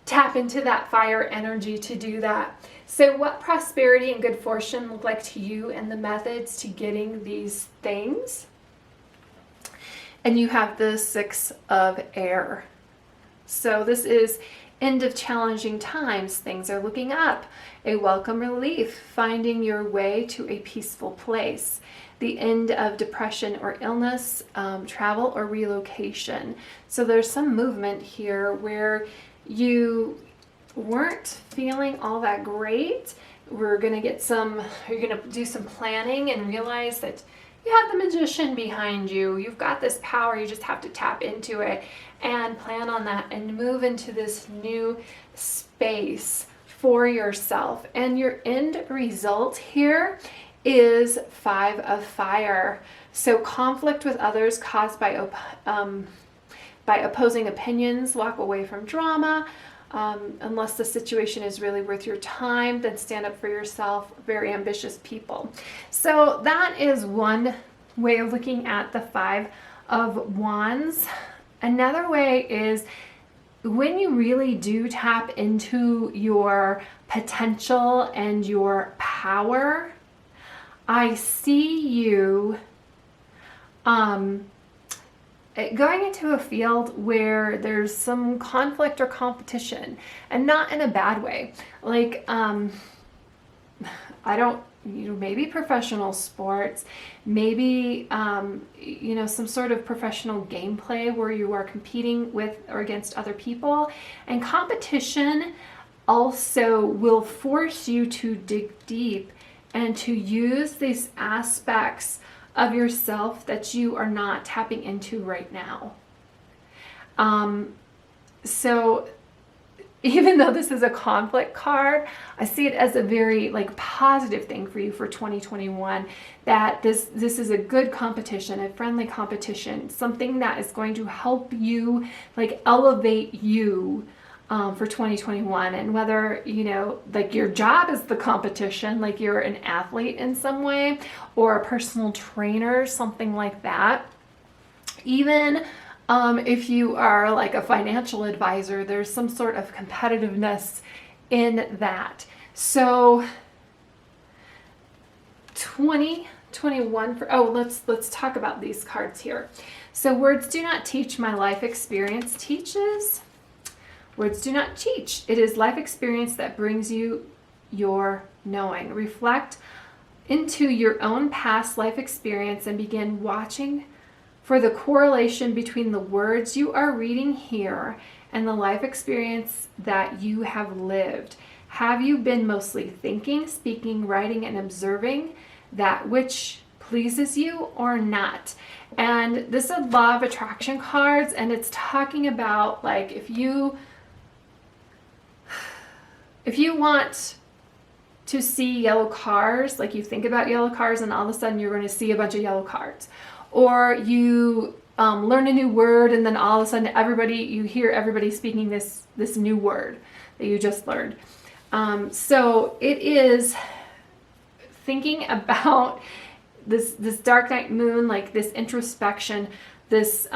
tap into that fire energy to do that. So what prosperity and good fortune look like to you and the methods to getting these things? And you have the 6 of air. So this is end of challenging times. Things are looking up. A welcome relief, finding your way to a peaceful place. The end of depression or illness, travel or relocation. So there's some movement here where you weren't feeling all that great. You're going to do some planning and realize that you have the Magician behind you. You've got this power. You just have to tap into it and plan on that and move into this new space for yourself. And your end result here is 5 of fire. So conflict with others caused by opposing opinions. Walk away from drama. Unless the situation is really worth your time, then stand up for yourself. Very ambitious people. So that is one way of looking at the 5 of Wands. Another way is when you really do tap into your potential and your power, I see you going into a field where there's some conflict or competition, and not in a bad way. Like, maybe professional sports, maybe, some sort of professional gameplay where you are competing with or against other people. And competition also will force you to dig deep and to use these aspects of yourself that you are not tapping into right now. So even though this is a conflict card, I see it as a very like positive thing for you for 2021, that this is a good competition, a friendly competition, something that is going to help you like elevate you for 2021. And whether, you know, like your job is the competition, like you're an athlete in some way, or a personal trainer, something like that. Even if you are like a financial advisor, there's some sort of competitiveness in that. So 2021 for, oh, let's talk about these cards here. So words do not teach, my life experience teaches. Words do not teach. It is life experience that brings you your knowing. Reflect into your own past life experience and begin watching for the correlation between the words you are reading here and the life experience that you have lived. Have you been mostly thinking, speaking, writing, and observing that which pleases you or not? And this is law of attraction cards, and it's talking about like if you want to see yellow cars, like you think about yellow cars and all of a sudden you're going to see a bunch of yellow cards. Or you learn a new word and then all of a sudden you hear everybody speaking this new word that you just learned. So it is thinking about this dark night moon, like this introspection, this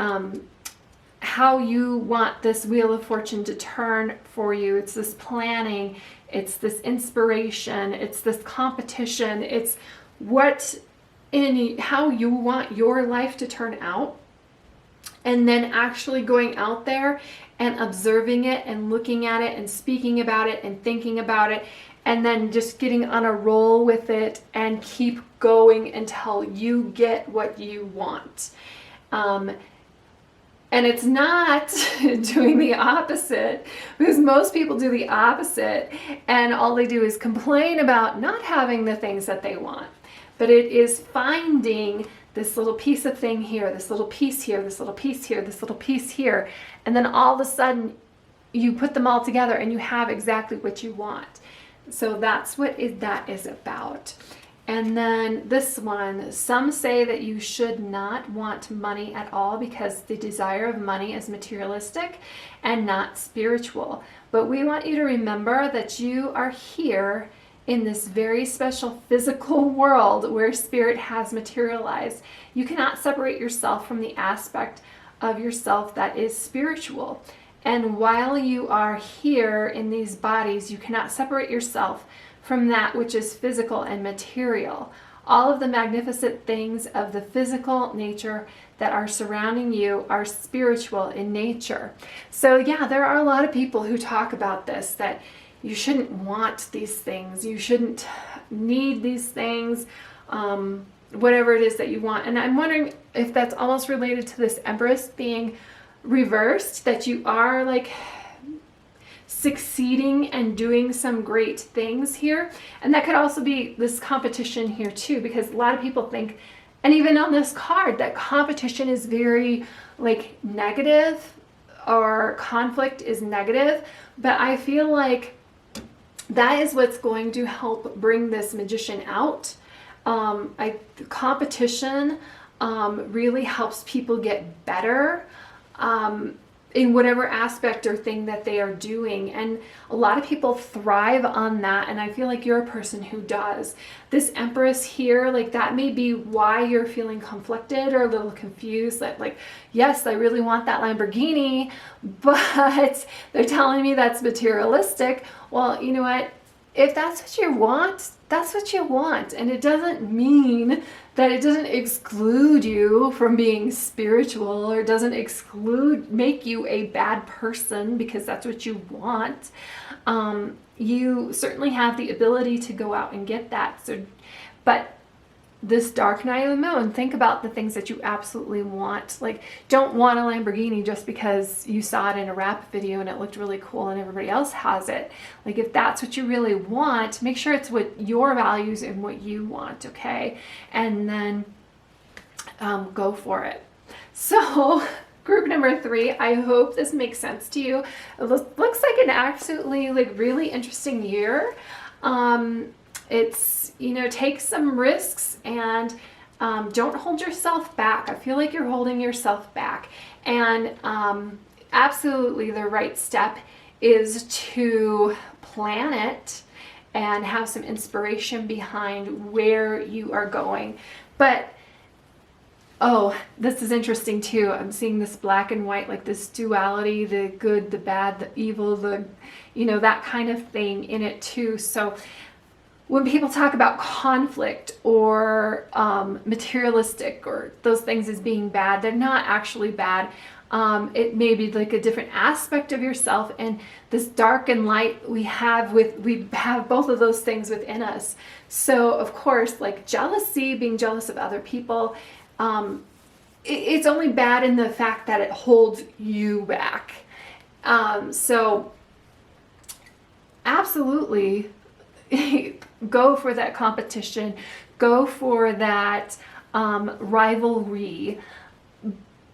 how you want this wheel of fortune to turn for you. It's this planning, it's this inspiration, it's this competition, it's how you want your life to turn out, and then actually going out there and observing it and looking at it and speaking about it and thinking about it, and then just getting on a roll with it and keep going until you get what you want. And it's not doing the opposite, because most people do the opposite and all they do is complain about not having the things that they want. But it is finding this little piece of thing here, this little piece here, this little piece here, this little piece here, and then all of a sudden you put them all together and you have exactly what you want. So that's what that is about. And then this one, some say that you should not want money at all because the desire of money is materialistic and not spiritual. But we want you to remember that you are here in this very special physical world where spirit has materialized. You cannot separate yourself from the aspect of yourself that is spiritual. And while you are here in these bodies, you cannot separate yourself from that which is physical and material. All of the magnificent things of the physical nature that are surrounding you are spiritual in nature. So yeah, there are a lot of people who talk about this, that you shouldn't want these things, you shouldn't need these things, whatever it is that you want. And I'm wondering if that's almost related to this Empress being reversed, that you are like succeeding and doing some great things here. And that could also be this competition here too, because a lot of people think, and even on this card, that competition is very like negative, or conflict is negative. But I feel like that is what's going to help bring this Magician out. Competition really helps people get better in whatever aspect or thing that they are doing. And a lot of people thrive on that. And I feel like you're a person who does. This Empress here, like that may be why you're feeling conflicted or a little confused, that like, yes, I really want that Lamborghini, but they're telling me that's materialistic. Well, you know what? If that's what you want, that's what you want. And it doesn't mean that it doesn't exclude you from being spiritual, or it doesn't make you a bad person because that's what you want. You certainly have the ability to go out and get that. So, but this dark night of the moon, think about the things that you absolutely want. Like, don't want a Lamborghini just because you saw it in a rap video and it looked really cool and everybody else has it. Like, if that's what you really want, make sure it's what your values and what you want, okay? And then go for it. So Group number 3, I hope this makes sense to you. It looks like an absolutely really interesting year. It's, take some risks and don't hold yourself back. I feel like you're holding yourself back. And absolutely the right step is to plan it and have some inspiration behind where you are going. But oh, this is interesting too. I'm seeing this black and white, like this duality, the good, the bad, the evil, that kind of thing in it too. So when people talk about conflict or materialistic or those things as being bad, they're not actually bad. It may be like a different aspect of yourself, and this dark and light we have both of those things within us. So of course, like jealousy, being jealous of other people, it's only bad in the fact that it holds you back. So absolutely go for that competition, go for that rivalry,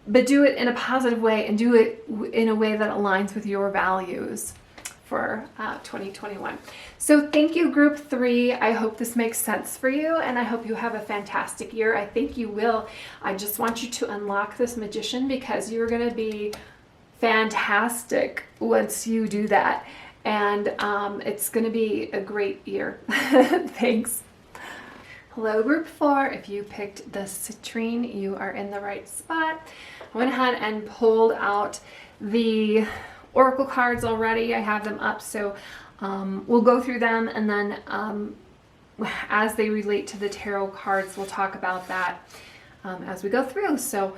but do it in a positive way and do it in a way that aligns with your values for 2021. So thank you, group 3. I hope this makes sense for you, and I hope you have a fantastic year. I think you will. I just want you to unlock this magician, because you're going to be fantastic once you do that. And it's going to be a great year. Thanks. Hello, group 4. If you picked the Citrine, you are in the right spot. I went ahead and pulled out the oracle cards already. I have them up, so we'll go through them, and then as they relate to the tarot cards, we'll talk about that as we go through. So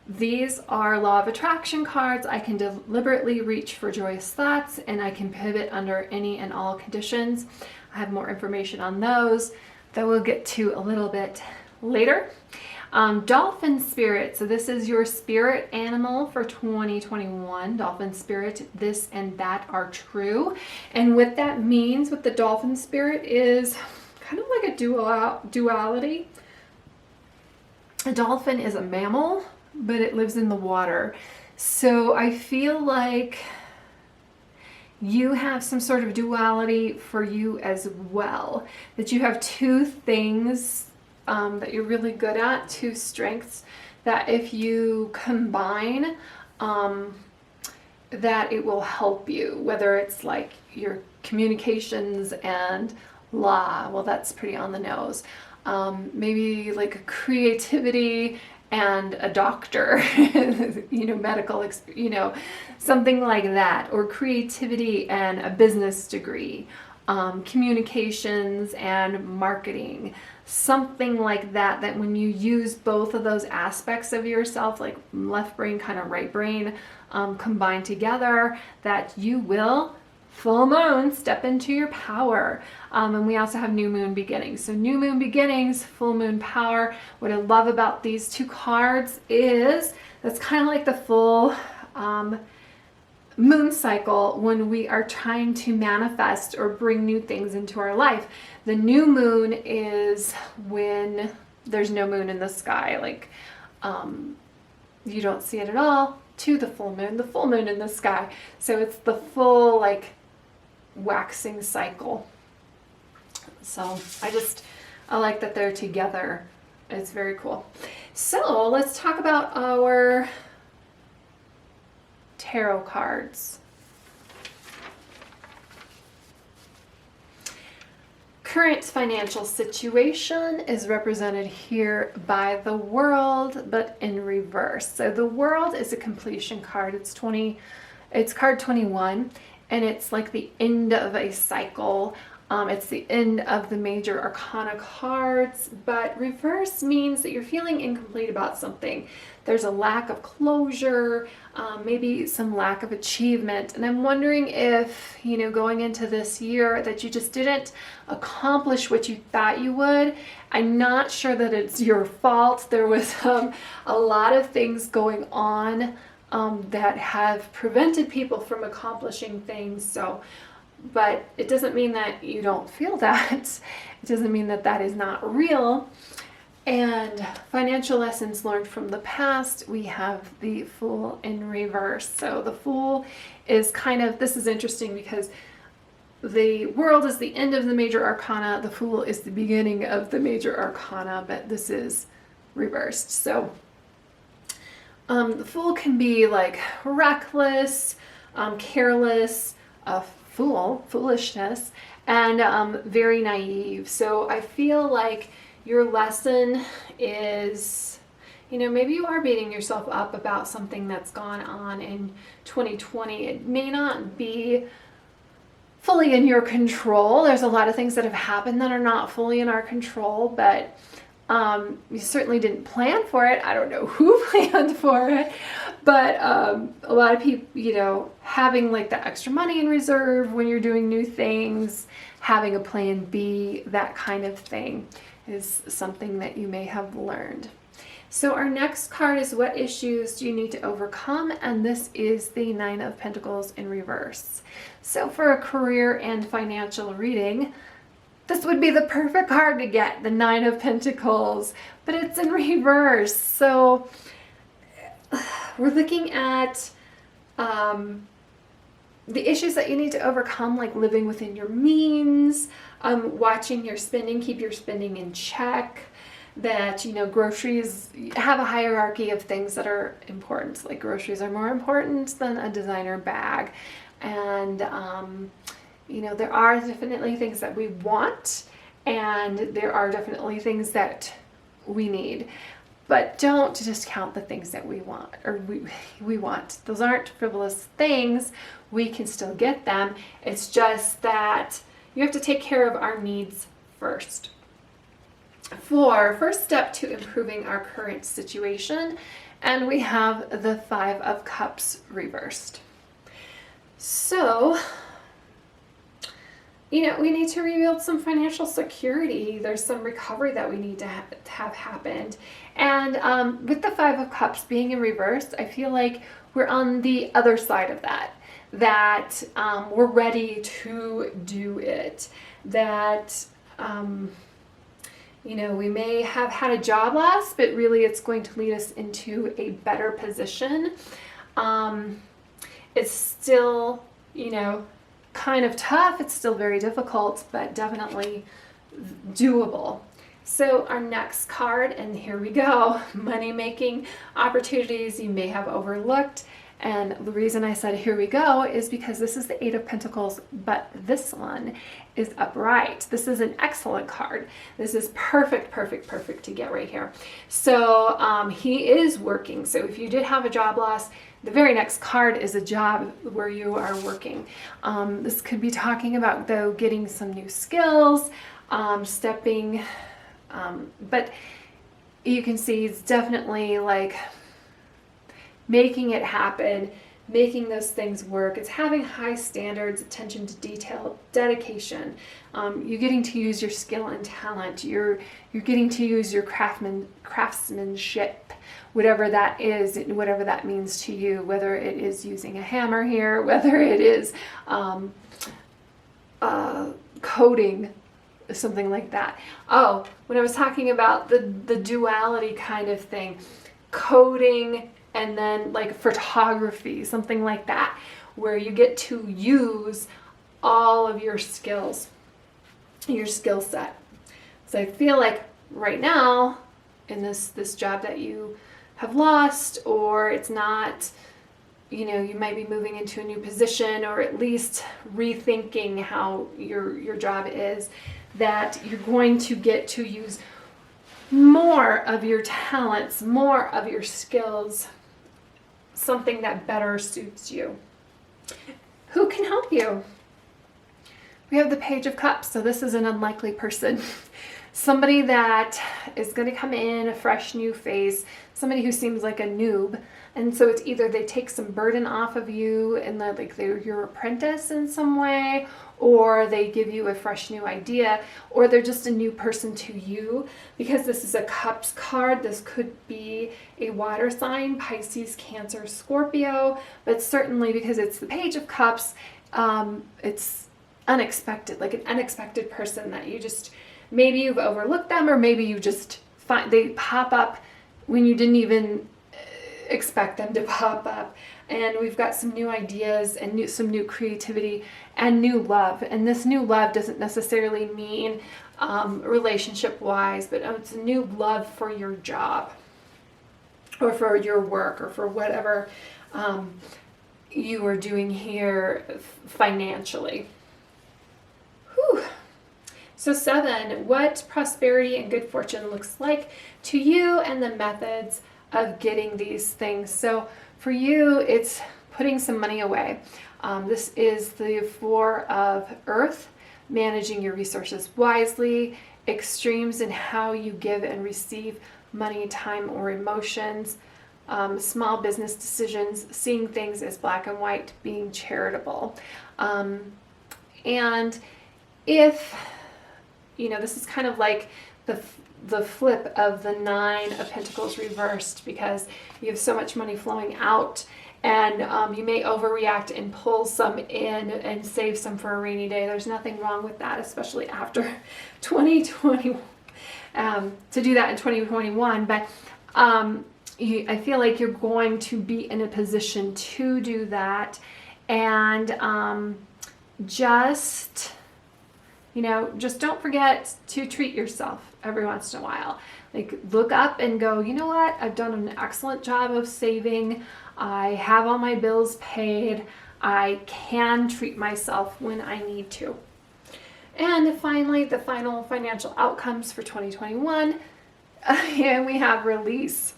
these are law of attraction cards. I can deliberately reach for joyous thoughts, and I can pivot under any and all conditions. I have more information on those that we'll get to a little bit later. Dolphin spirit. So this is your spirit animal for 2021. Dolphin spirit, this and that are true. And what that means with the dolphin spirit is kind of like a duality. A dolphin is a mammal, but it lives in the water. So I feel like you have some sort of duality for you as well. That you have two things that you're really good at, two strengths that if you combine, that it will help you, whether it's like your communications and law. Well, that's pretty on the nose. Maybe like a creativity and a doctor, medical, something like that, or creativity and a business degree, communications and marketing, something like that, that when you use both of those aspects of yourself, like left brain, kind of right brain, combined together, that you will, full moon, step into your power. And we also have new moon beginnings. So new moon beginnings, full moon power. What I love about these two cards is that's kind of like the full moon cycle when we are trying to manifest or bring new things into our life. The new moon is when there's no moon in the sky, like you don't see it at all, to the full moon in the sky. So it's the full like waxing cycle. So I like that they're together. It's very cool. So let's talk about our tarot cards. Current financial situation is represented here by the World, but in reverse. So the World is a completion card. It's card 21, and it's like the end of a cycle. It's the end of the major arcana cards, but reverse means that you're feeling incomplete about something. There's a lack of closure, maybe some lack of achievement. And I'm wondering if, going into this year that you just didn't accomplish what you thought you would. I'm not sure that it's your fault. There was a lot of things going on that have prevented people from accomplishing things. But it doesn't mean that you don't feel that. It doesn't mean that that is not real. And financial lessons learned from the past, we have the Fool in reverse. So the Fool is kind of, this is interesting because the World is the end of the major arcana, the Fool is the beginning of the major arcana, but this is reversed. So the Fool can be like reckless, careless, foolishness, and very naive. So I feel like your lesson is, you know, maybe you are beating yourself up about something that's gone on in 2020. It may not be fully in your control. There's a lot of things that have happened that are not fully in our control, but you certainly didn't plan for it. I don't know who planned for it, but a lot of people, you know, having like the extra money in reserve when you're doing new things, having a plan B, that kind of thing is something that you may have learned. So our next card is what issues do you need to overcome? And this is the Nine of Pentacles in reverse. So for a career and financial reading, this would be the perfect card to get, the Nine of Pentacles, but it's in reverse. So we're looking at the issues that you need to overcome, like living within your means, watching your spending, keep your spending in check, that, you know, groceries have a hierarchy of things that are important. Like groceries are more important than a designer bag. And, you know, there are definitely things that we want, and there are definitely things that we need. But don't discount the things that we want, or we want. Those aren't frivolous things. We can still get them. It's just that you have to take care of our needs first. For first step to improving our current situation, and we have the Five of Cups reversed. So, you know, we need to rebuild some financial security. There's some recovery that we need to have happened. And with the Five of Cups being in reverse, I feel like we're on the other side of that. That we're ready to do it. That, you know, we may have had a job loss, but really it's going to lead us into a better position. It's still, you know, kind of tough. It's still very difficult, but definitely doable. So our next card, and here we go, money-making opportunities you may have overlooked. And the reason I said here we go is because this is the Eight of Pentacles, but this one is upright. This is an excellent card. This is perfect to get right here. So he is working. So if you did have a job loss, the very next card is a job where you are working. This could be talking about, though, getting some new skills, stepping, but you can see it's definitely like making it happen, making those things work. It's having high standards, attention to detail, dedication. You're getting to use your skill and talent. You're getting to use your craftsmanship, whatever that is, whatever that means to you, whether it is using a hammer here, whether it is coding, something like that. Oh, when I was talking about the duality kind of thing, coding, and then like photography, something like that, where you get to use all of your skills, your skill set. So I feel like right now in this job that you have lost, or it's not, you know, you might be moving into a new position, or at least rethinking how your job is, that you're going to get to use more of your talents, more of your skills, something that better suits you. Who can help you? We have the Page of Cups, so this is an unlikely person. Somebody that is going to come in, a fresh new face, somebody who seems like a noob. And so it's either they take some burden off of you and they're your apprentice in some way, or they give you a fresh new idea, or they're just a new person to you. Because this is a Cups card, this could be a water sign, Pisces, Cancer, Scorpio, but certainly because it's the Page of Cups, it's unexpected, like an unexpected person that you just, maybe you've overlooked them, or maybe you just they pop up when you didn't even expect them to pop up. And we've got some new ideas and some new creativity and new love. And this new love doesn't necessarily mean relationship-wise, but it's a new love for your job or for your work or for whatever you are doing here financially. Whew. So 7, what prosperity and good fortune looks like to you and the methods of getting these things. So for you, it's putting some money away. This is the 4 of Earth, managing your resources wisely, extremes in how you give and receive money, time, or emotions, small business decisions, seeing things as black and white, being charitable. And if, this is kind of like the flip of the 9 of Pentacles reversed, because you have so much money flowing out, and you may overreact and pull some in and save some for a rainy day. There's nothing wrong with that, especially after 2020, to do that in 2021. But I feel like you're going to be in a position to do that, and just don't forget to treat yourself every once in a while. Like, look up and go, you know what? I've done an excellent job of saving. I have all my bills paid. I can treat myself when I need to. And finally, the final financial outcomes for 2021. And we have release.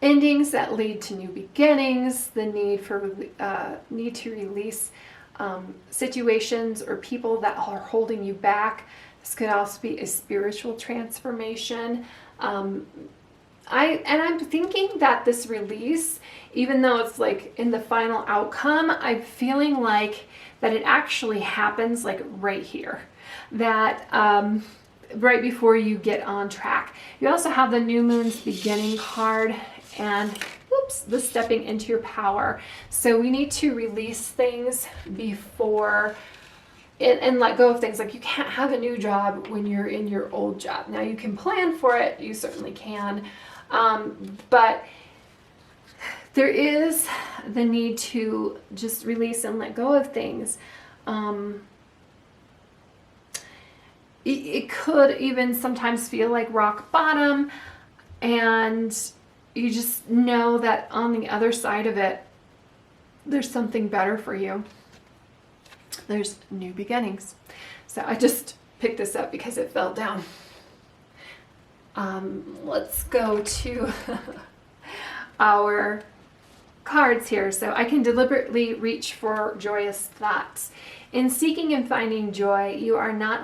Endings that lead to new beginnings, the need to release situations or people that are holding you back. This could also be a spiritual transformation. I'm thinking that this release, even though it's like in the final outcome, I'm feeling like that it actually happens like right here, that right before you get on track. You also have the new moon's beginning card, and the stepping into your power. So we need to release things before and let go of things. Like, you can't have a new job when you're in your old job. Now, you can plan for it, you certainly can, but there is the need to just release and let go of things. It could even sometimes feel like rock bottom, and you just know that on the other side of it, there's something better for you. There's new beginnings. So I just picked this up because it fell down. Let's go to our cards here. So I can deliberately reach for joyous thoughts. In seeking and finding joy, you not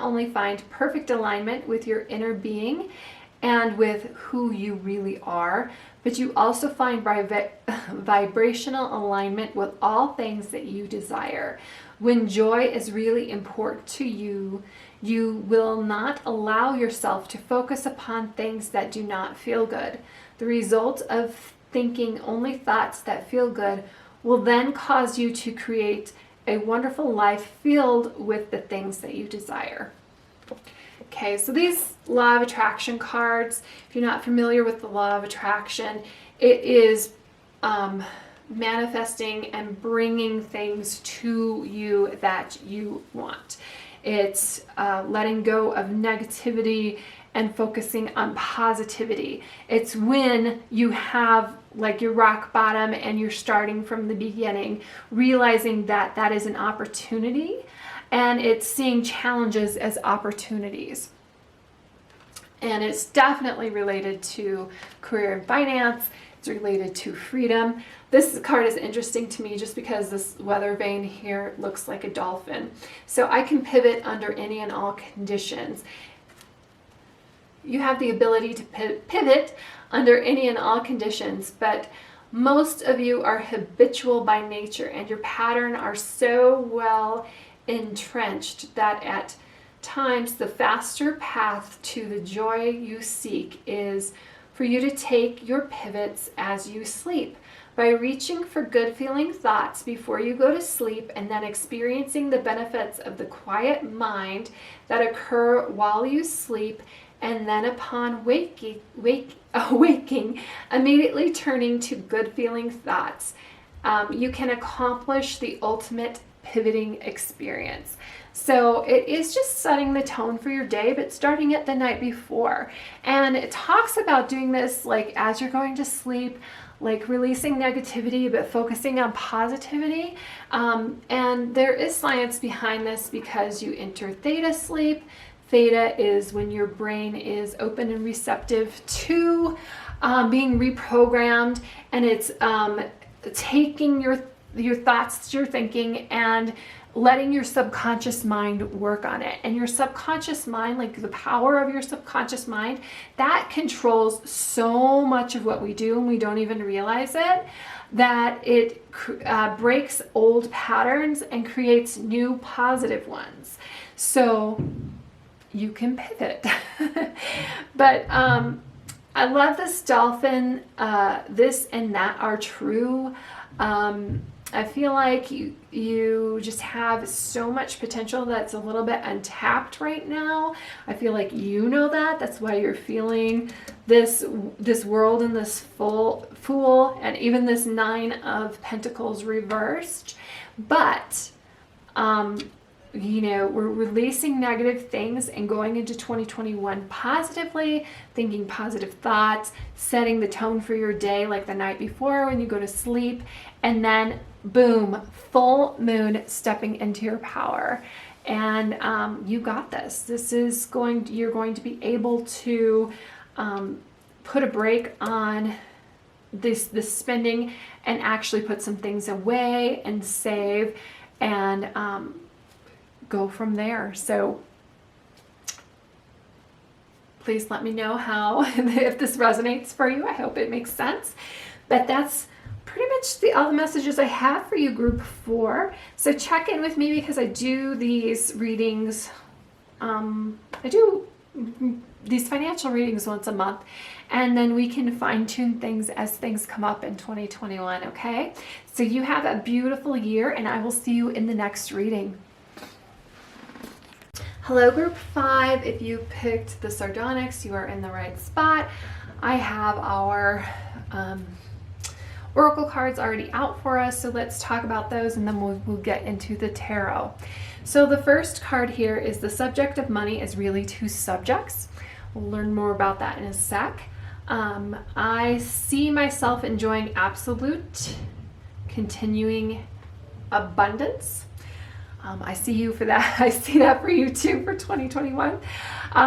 only find perfect alignment with your inner being and with who you really are, but you also find vibrational alignment with all things that you desire. When joy is really important to you, you will not allow yourself to focus upon things that do not feel good. The result of thinking only thoughts that feel good will then cause you to create a wonderful life filled with the things that you desire. Okay, so these law of attraction cards, if you're not familiar with the law of attraction, it is manifesting and bringing things to you that you want. It's letting go of negativity and focusing on positivity. It's when you have like your rock bottom and you're starting from the beginning, realizing that that is an opportunity, and it's seeing challenges as opportunities. And it's definitely related to career and finance. It's related to freedom. This card is interesting to me just because this weather vane here looks like a dolphin. So I can pivot under any and all conditions. You have the ability to pivot under any and all conditions, but most of you are habitual by nature, and your pattern are so well entrenched that at times the faster path to the joy you seek is for you to take your pivots as you sleep. By reaching for good feeling thoughts before you go to sleep and then experiencing the benefits of the quiet mind that occur while you sleep, and then upon awaking, immediately turning to good feeling thoughts, you can accomplish the ultimate pivoting experience. So it is just setting the tone for your day, but starting it the night before. And it talks about doing this like as you're going to sleep, like releasing negativity, but focusing on positivity. And there is science behind this because you enter theta sleep. Theta is when your brain is open and receptive to being reprogrammed, and it's taking your thoughts, your thinking, and letting your subconscious mind work on it. And your subconscious mind, like the power of your subconscious mind, that controls so much of what we do, and we don't even realize it, that it breaks old patterns and creates new positive ones. So you can pivot. But I love this dolphin. This and that are true. I feel like you just have so much potential that's a little bit untapped right now. I feel like you know that. That's why you're feeling this world and this fool, and even this 9 of Pentacles reversed. But you know, we're releasing negative things and going into 2021 positively, thinking positive thoughts, setting the tone for your day like the night before when you go to sleep, and then boom, full moon, stepping into your power. And you got this. You're going to be able to put a break on this spending and actually put some things away and save, and go from there. So please let me know how, if this resonates for you. I hope it makes sense. But that's pretty much all the messages I have for you, group 4. So check in with me because I do these readings. I do these financial readings once a month, and then we can fine-tune things as things come up in 2021. Okay, so you have a beautiful year, and I will see you in the next reading. Hello, group 5. If you picked the Sardonyx, you are in the right spot. I have our oracle cards already out for us, so let's talk about those, and then we'll get into the tarot. So the first card here is the subject of money is really 2 subjects. We'll learn more about that in a sec. I see myself enjoying absolute, continuing abundance. I see you for that. I see that for you too for 2021.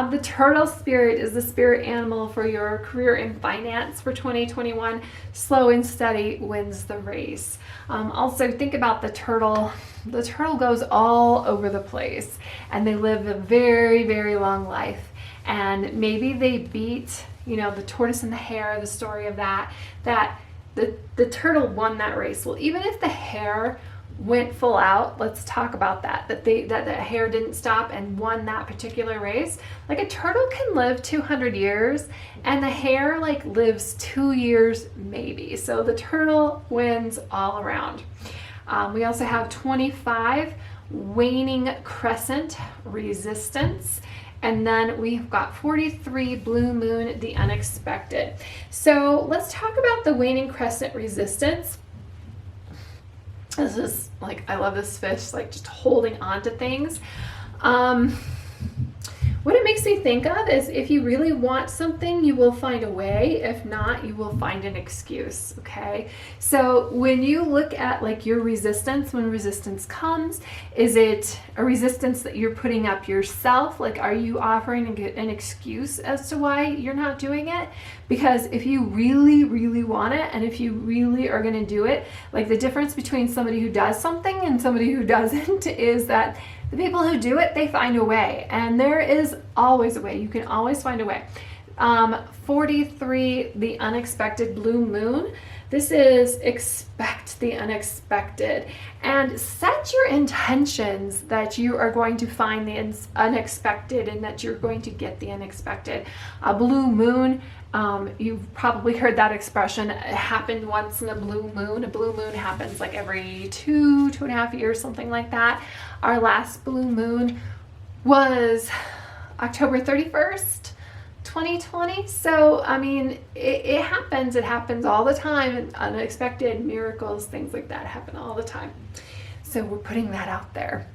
The turtle spirit is the spirit animal for your career and finance for 2021. Slow and steady wins the race. Also, think about the turtle. The turtle goes all over the place, and they live a very, very long life. And maybe they beat, you know, the tortoise and the hare, the story of that the turtle won that race. Well, even if the hare went full out, let's talk about that the hare didn't stop and won that particular race. Like, a turtle can live 200 years, and the hare like lives 2 years maybe. So the turtle wins all around. We also have 25, waning crescent, resistance. And then we've got 43, blue moon, the unexpected. So let's talk about the waning crescent, resistance. This is like, I love this fish, like just holding on to things. What it makes me think of is, if you really want something, you will find a way. If not, you will find an excuse, okay? So when you look at like your resistance, when resistance comes, is it a resistance that you're putting up yourself? Like, are you offering an excuse as to why you're not doing it? Because if you really, really want it, and if you really are going to do it, like, the difference between somebody who does something and somebody who doesn't is that the people who do it, they find a way. And there is always a way. You can always find a way. 43, the unexpected, blue moon. This is expect the unexpected, and set your intentions that you are going to find the unexpected and that you're going to get the unexpected. A blue moon You've probably heard that expression. It happened once in a blue moon. A blue moon happens like every 2.5 years, something like that. Our last blue moon was October 31st, 2020. So, I mean, it happens. It happens all the time. And unexpected miracles, things like that happen all the time. So we're putting that out there.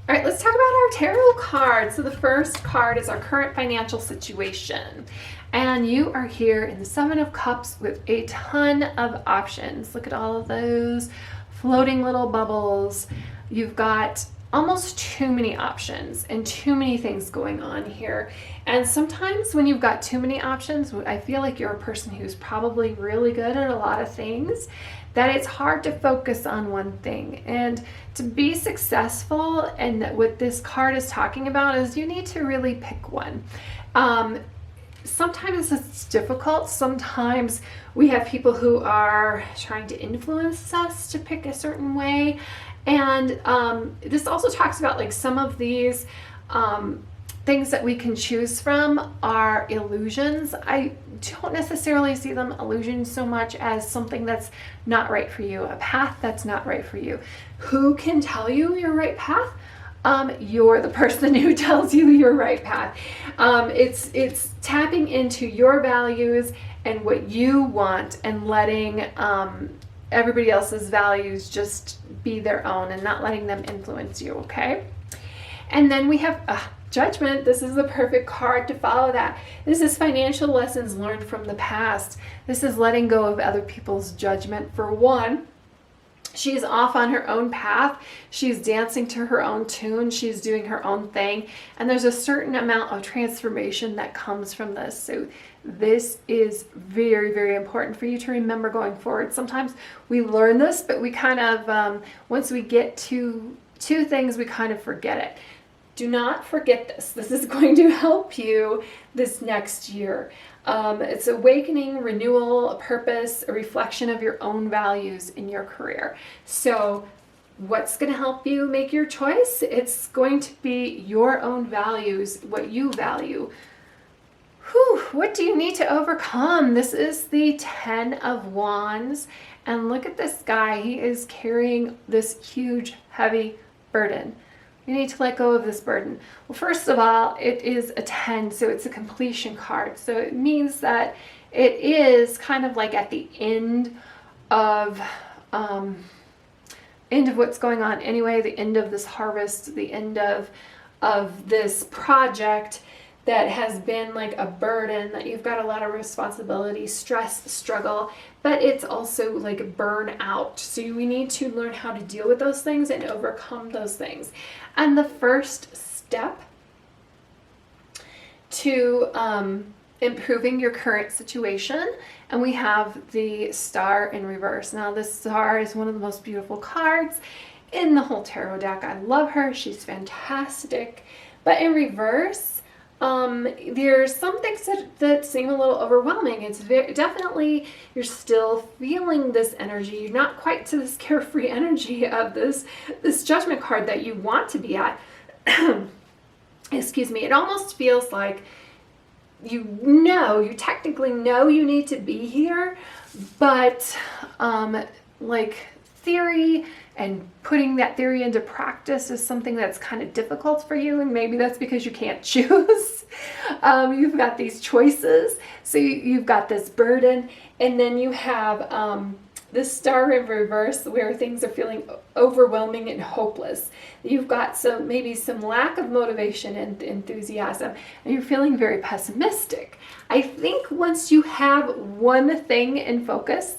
All right, let's talk about our tarot cards. So the first card is our current financial situation. And you are here in the Seven of Cups with a ton of options. Look at all of those floating little bubbles. You've got almost too many options and too many things going on here. And sometimes when you've got too many options, I feel like you're a person who's probably really good at a lot of things, that it's hard to focus on one thing. And to be successful, and what this card is talking about, is you need to really pick one. Sometimes it's difficult. Sometimes we have people who are trying to influence us to pick a certain way. And this also talks about like some of these things that we can choose from are illusions. I don't necessarily see them illusions so much as something that's not right for you, a path that's not right for you. Who can tell you your right path? You're the person who tells you your right path. It's tapping into your values and what you want, and letting everybody else's values just be their own and not letting them influence you, okay? And then we have Judgment. This is the perfect card to follow that. This is financial lessons learned from the past. This is letting go of other people's judgment. For one, she's off on her own path. She's dancing to her own tune. She's doing her own thing. And there's a certain amount of transformation that comes from this. So this is very, very important for you to remember going forward. Sometimes we learn this, but we kind of, once we get to two things, we kind of forget it. Do not forget this. This is going to help you this next year. It's awakening, renewal, a purpose, a reflection of your own values in your career. So what's going to help you make your choice? It's going to be your own values, what you value. Whew, what do you need to overcome? This is the 10 of Wands. And look at this guy. He is carrying this huge, heavy burden. You need to let go of this burden. Well, first of all, it is a 10, so it's a completion card. So it means that it is kind of like at the end of what's going on anyway, the end of this harvest, the end of this project that has been like a burden, that you've got a lot of responsibility, stress, struggle, but it's also like burnout. So we need to learn how to deal with those things and overcome those things. And the first step to improving your current situation, and we have the Star in reverse. Now this Star is one of the most beautiful cards in the whole tarot deck. I love her. She's fantastic. But in reverse, there's some things that seem a little overwhelming. It's definitely, you're still feeling this energy. You're not quite to this carefree energy of this Judgment card that you want to be at. Excuse me. It almost feels like you technically know you need to be here, but like theory and putting that theory into practice is something that's kind of difficult for you, and maybe that's because you can't choose. You've got these choices, so you've got this burden, and then you have this Star in reverse where things are feeling overwhelming and hopeless. You've got maybe some lack of motivation and enthusiasm, and you're feeling very pessimistic. I think once you have one thing in focus,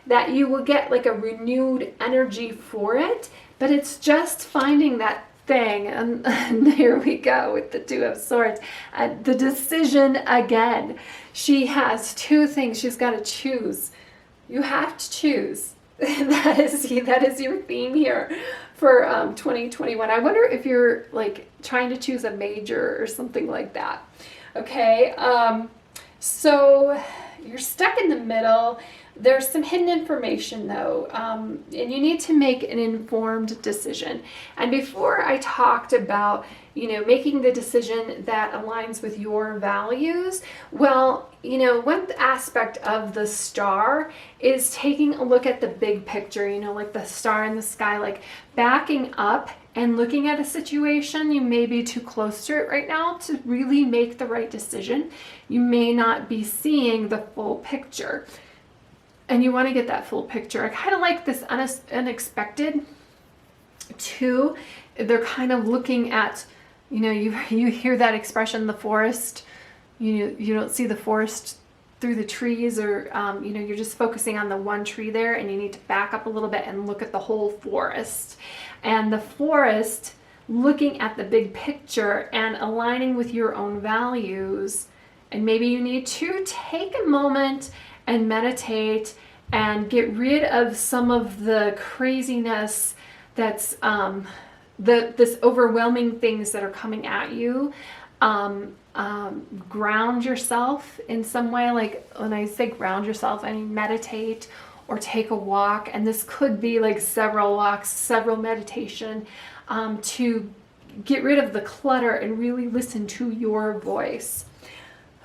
that you will get like a renewed energy for it, but it's just finding that thing. And there we go with the Two of Swords. The decision again. She has two things she's got to choose. You have to choose. That is your theme here for 2021. I wonder if you're like trying to choose a major or something like that. Okay, so you're stuck in the middle. There's some hidden information though, and you need to make an informed decision. And before I talked about, making the decision that aligns with your values, well, one aspect of the star is taking a look at the big picture, like the star in the sky, like backing up and looking at a situation. You may be too close to it right now to really make the right decision. You may not be seeing the full picture. And you want to get that full picture. I kind of like this unexpected too. They're kind of looking at, you hear that expression, the forest. You don't see the forest through the trees, or you're just focusing on the one tree there, and you need to back up a little bit and look at the whole forest. And the forest, looking at the big picture and aligning with your own values. And maybe you need to take a moment and meditate and get rid of some of the craziness that's this overwhelming things that are coming at you. Ground yourself in some way. Like when I say ground yourself, I mean meditate or take a walk. And this could be like several walks, several meditation, to get rid of the clutter and really listen to your voice.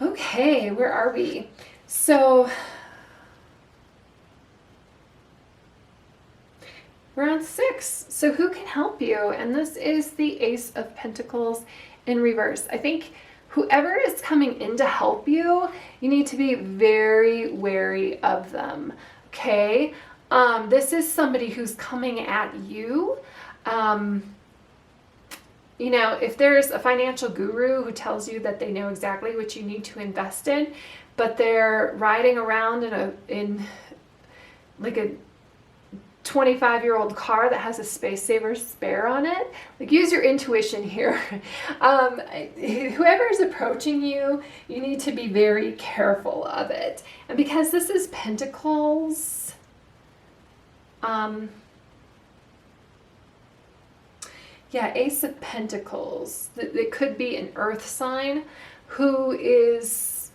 Okay, where are we? So we're on 6. So who can help you? And this is the Ace of Pentacles in reverse. I think whoever is coming in to help you, you need to be very wary of them. Okay? This is somebody who's coming at you. If there's a financial guru who tells you that they know exactly what you need to invest in, but they're riding around in like a 25-year-old car that has a space saver spare on it, like use your intuition here. Whoever is approaching you, you need to be very careful of it. And because this is Pentacles, Ace of Pentacles. It could be an earth sign who is,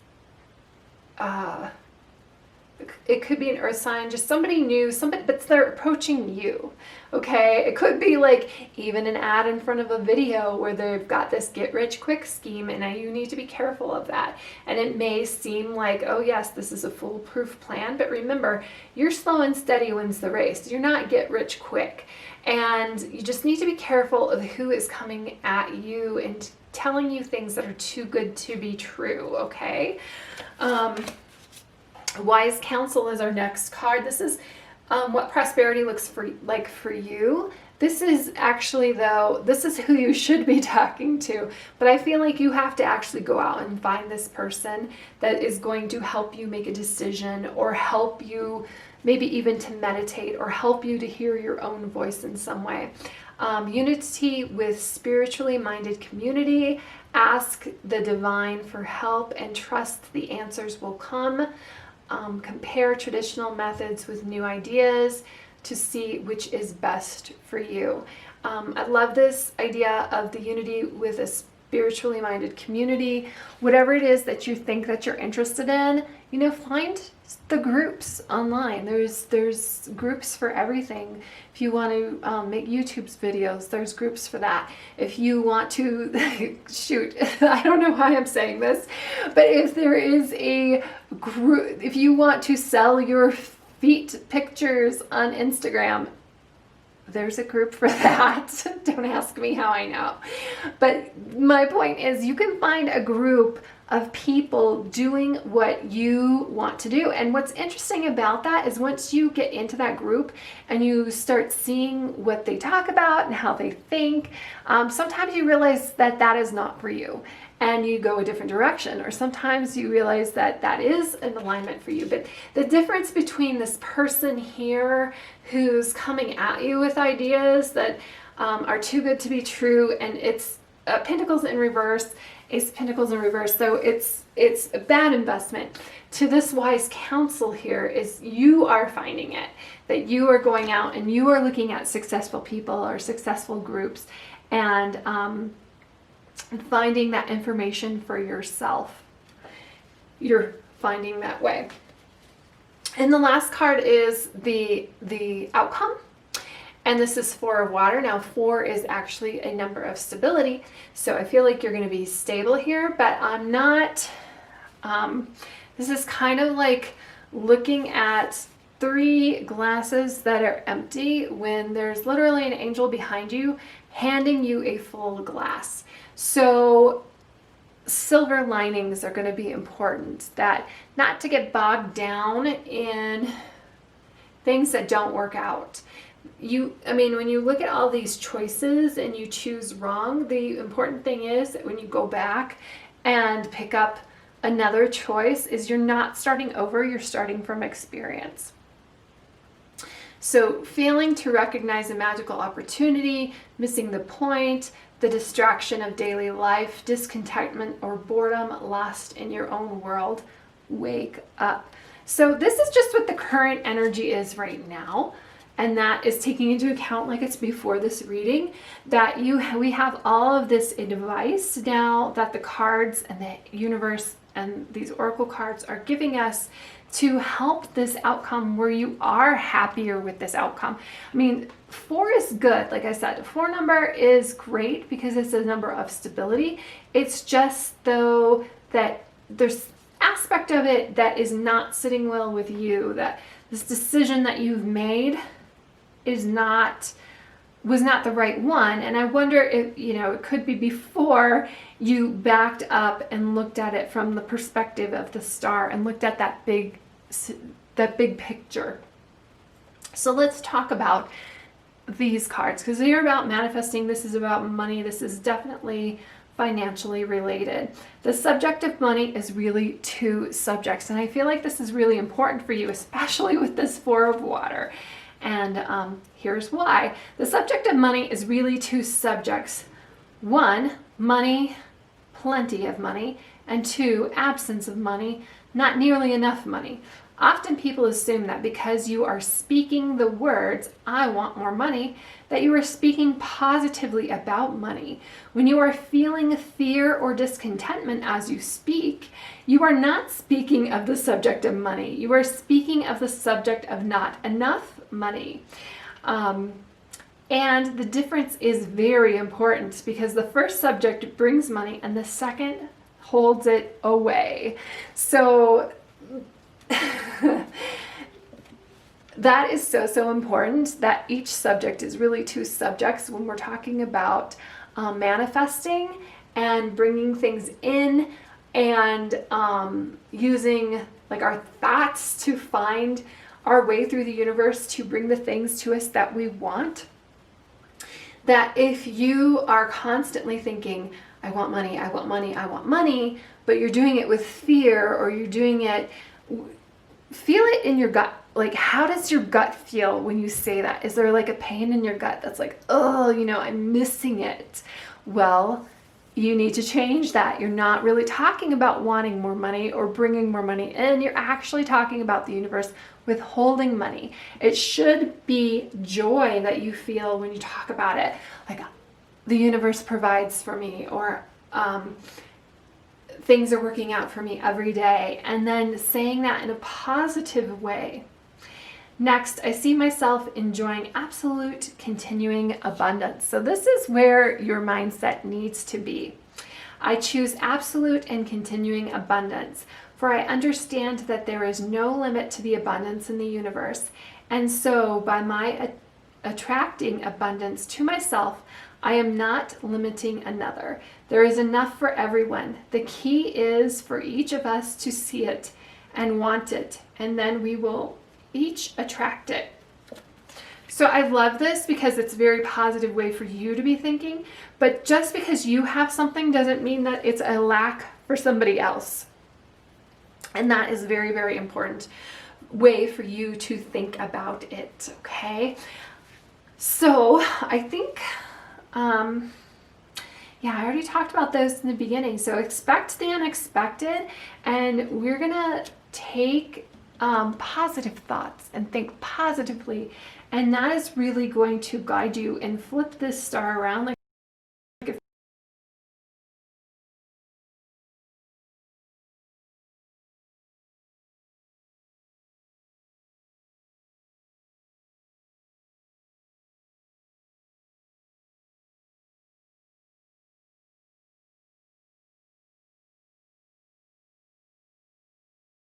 it could be an earth sign, just somebody new, but they're approaching you, okay? It could be like even an ad in front of a video where they've got this get rich quick scheme, and you need to be careful of that. And it may seem like, oh yes, this is a foolproof plan, but remember, your slow and steady wins the race. You're not get rich quick. And you just need to be careful of who is coming at you and telling you things that are too good to be true, okay? Wise Counsel is our next card. This is what prosperity looks like for you. This is actually, though, this is who you should be talking to. But I feel like you have to actually go out and find this person that is going to help you make a decision, or help you maybe even to meditate, or help you to hear your own voice in some way. Unity with spiritually minded community. Ask the divine for help and trust the answers will come. Compare traditional methods with new ideas to see which is best for you. I love this idea of the unity with a spiritually minded community. Whatever it is that you think that you're interested in, find the groups online. There's groups for everything. If you want to make YouTube videos, there's groups for that. If you want to shoot, I don't know why I'm saying this, but if there is a group, if you want to sell your feet pictures on Instagram, there's a group for that. Don't ask me how I know. But my point is, you can find a group of people doing what you want to do. And what's interesting about that is once you get into that group and you start seeing what they talk about and how they think, sometimes you realize that that is not for you and you go a different direction. Or sometimes you realize that that is an alignment for you. But the difference between this person here who's coming at you with ideas that are too good to be true, and it's Pentacles in reverse, Ace of Pentacles in reverse, so it's a bad investment. To this wise counsel here is you are finding it, that you are going out and you are looking at successful people or successful groups and finding that information for yourself. You're finding that way. And the last card is the outcome. And this is 4 of water. Now 4 is actually a number of stability. So I feel like you're going to be stable here, but I'm not, this is kind of like looking at 3 glasses that are empty when there's literally an angel behind you handing you a full glass. So silver linings are going to be important, that not to get bogged down in things that don't work out. I mean, when you look at all these choices and you choose wrong, the important thing is that when you go back and pick up another choice is you're not starting over, you're starting from experience. So failing to recognize a magical opportunity, missing the point, the distraction of daily life, discontentment or boredom, lost in your own world, wake up. So this is just what the current energy is right now. And that is taking into account, like it's before this reading, that we have all of this advice now that the cards and the universe and these oracle cards are giving us to help this outcome where you are happier with this outcome. I mean, 4 is good. Like I said, 4 number is great because it's a number of stability. It's just though that there's aspect of it that is not sitting well with you, that this decision that you've made was not the right one. And I wonder if, it could be before you backed up and looked at it from the perspective of the star and looked at that big picture. So let's talk about these cards, because they're about manifesting. This is about money. This is definitely financially related. The subject of money is really 2 subjects. And I feel like this is really important for you, especially with this 4 of water. And here's why. The subject of money is really 2 subjects. 1, money, plenty of money, and 2, absence of money, not nearly enough money. Often people assume that because you are speaking the words, I want more money, that you are speaking positively about money. When you are feeling fear or discontentment as you speak, you are not speaking of the subject of money. You are speaking of the subject of not enough money. And the difference is very important because the first subject brings money and the second holds it away. So that is so important, that each subject is really 2 subjects when we're talking about manifesting and bringing things in and using like our thoughts to find our way through the universe to bring the things to us that we want. That if you are constantly thinking, I want money, I want money, I want money, but you're doing it with fear, or you're doing it, feel it in your gut. Like, how does your gut feel when you say that? Is there like a pain in your gut that's like, oh, I'm missing it? Well, you need to change that. You're not really talking about wanting more money or bringing more money in. You're actually talking about the universe withholding money. It should be joy that you feel when you talk about it. Like, the universe provides for me, or things are working out for me every day. And then saying that in a positive way. Next, I see myself enjoying absolute continuing abundance. So this is where your mindset needs to be. I choose absolute and continuing abundance, for I understand that there is no limit to the abundance in the universe. And so by my attracting abundance to myself, I am not limiting another. There is enough for everyone. The key is for each of us to see it and want it, and then we will each attract it. So I love this because it's a very positive way for you to be thinking, but just because you have something doesn't mean that it's a lack for somebody else. And that is a very, very important way for you to think about it, okay? So I think, yeah, I already talked about those in the beginning. So expect the unexpected, and we're gonna take positive thoughts and think positively, and that is really going to guide you and flip this star around. Like